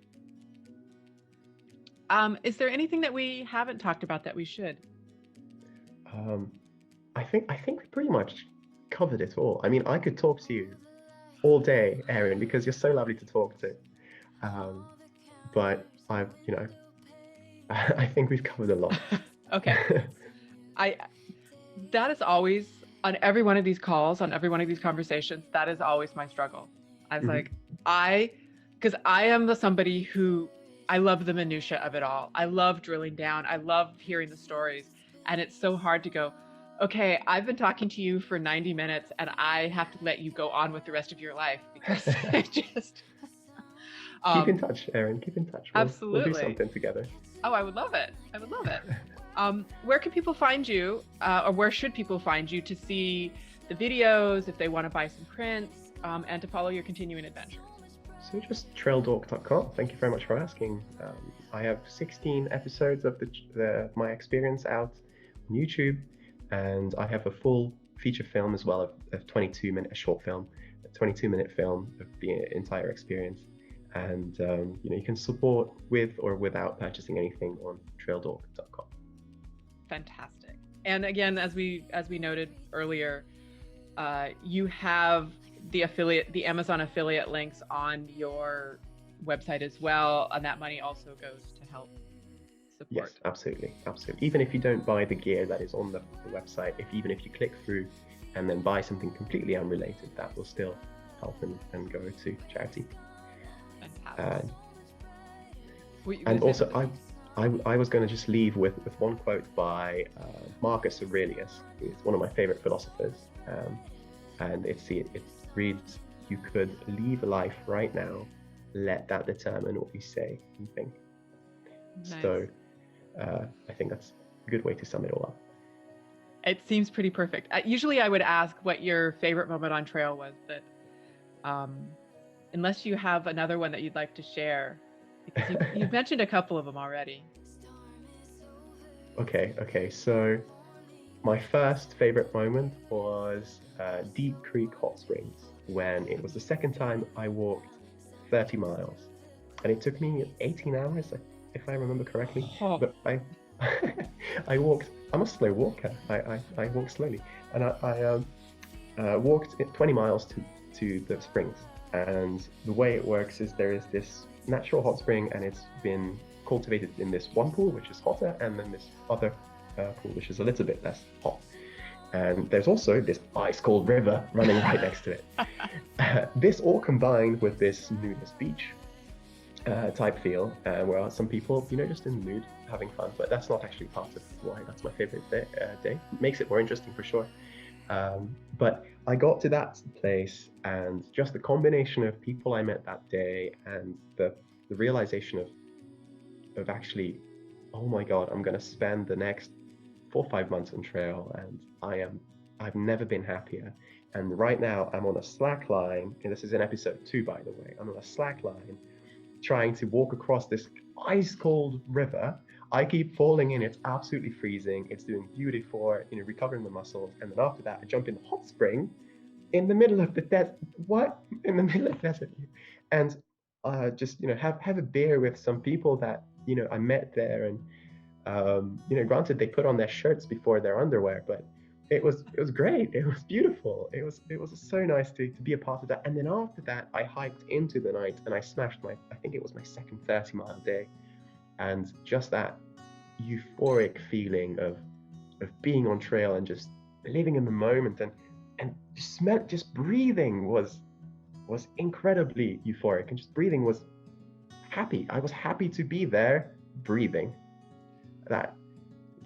Is there anything that we haven't talked about that we should? I think we pretty much covered it all. I mean, I could talk to you all day, Erin, because you're so lovely to talk to. But I think we've covered a lot. Okay. that is always, on every one of these calls, on every one of these conversations, that is always my struggle. I was like, because I am somebody who, I love the minutia of it all. I love drilling down. I love hearing the stories. And it's so hard to go, okay, I've been talking to you for 90 minutes and I have to let you go on with the rest of your life because I just... keep in touch, Erin. Keep in touch. Absolutely. We'll do something together. Oh, I would love it. I would love it. Where can people find you, or where should people find you to see the videos, if they want to buy some prints, and to follow your continuing adventures? So just traildork.com. Thank you very much for asking. I have 16 episodes of my experience out on YouTube, and I have a full feature film as well, a 22-minute short film, a 22-minute film of the entire experience. And you can support with or without purchasing anything on traildork.com. Fantastic. And again, as we noted earlier, you have the Amazon affiliate links on your website as well, and that money also goes to help support. Yes, absolutely. Even if you don't buy the gear that is on the website, even if you click through and then buy something completely unrelated, that will still help and go to charity. Fantastic. And also, I was going to just leave with one quote by Marcus Aurelius, who's one of my favorite philosophers, and it reads, "You could leave life right now. Let that determine what you say and think." Nice. So I think that's a good way to sum it all up. It seems pretty perfect. Usually I would ask what your favorite moment on trail was, but unless you have another one that you'd like to share, because you've mentioned a couple of them already. Okay. So my first favorite moment was Deep Creek Hot Springs, when it was the second time I walked 30 miles. And it took me 18 hours, if I remember correctly. Oh. But I walked, I'm a slow walker. I walk slowly. And I walked 20 miles to the springs. And the way it works is there is this natural hot spring, and it's been cultivated in this one pool, which is hotter, and then this other pool, which is a little bit less hot. And there's also this ice-cold river running right next to it. This all combined with this nudist beach type feel, where some people, just in the mood, having fun, but that's not actually part of why that's my favorite day. It makes it more interesting for sure. But I got to that place, and just the combination of people I met that day and the realization of actually, oh my God, I'm going to spend the next 4 or 5 months on trail, and I've never been happier. And right now I'm on a slack line, and this is in episode 2, by the way. I'm on a slack line trying to walk across this ice cold river. I keep falling in, it's absolutely freezing. It's doing beauty for, recovering the muscles. And then after that, I jump in the hot spring in the middle of the desert. What? In the middle of the desert. And just, have a beer with some people that, I met there. And, granted, they put on their shirts before their underwear, but it was great. It was beautiful. It was so nice to be a part of that. And then after that, I hiked into the night, and I smashed I think it was my second 30-mile day. And just that euphoric feeling of being on trail and just living in the moment and just breathing was incredibly euphoric, and just breathing was happy. I was happy to be there breathing. That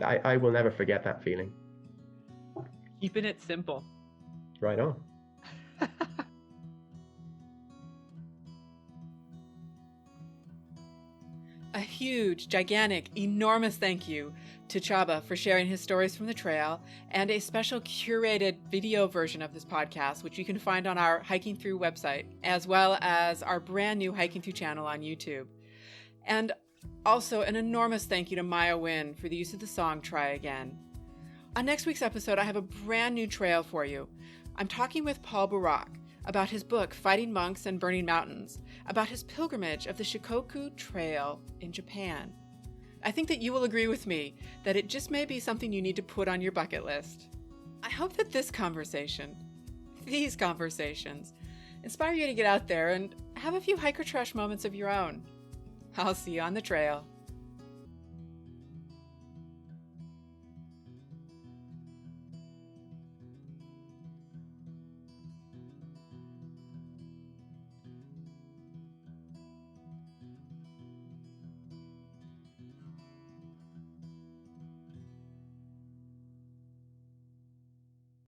I will never forget that feeling. Keeping it simple. Right on. A huge, gigantic, enormous thank you to Csaba for sharing his stories from the trail, and a special curated video version of this podcast, which you can find on our Hiking Thru website, as well as our brand new Hiking Thru channel on YouTube. And also an enormous thank you to Maya Wynn for the use of the song Try Again. On next week's episode, I have a brand new trail for you. I'm talking with Paul Barak about his book, Fighting Monks and Burning Mountains, about his pilgrimage of the Shikoku Trail in Japan. I think that you will agree with me that it just may be something you need to put on your bucket list. I hope that these conversations, inspire you to get out there and have a few hiker trash moments of your own. I'll see you on the trail.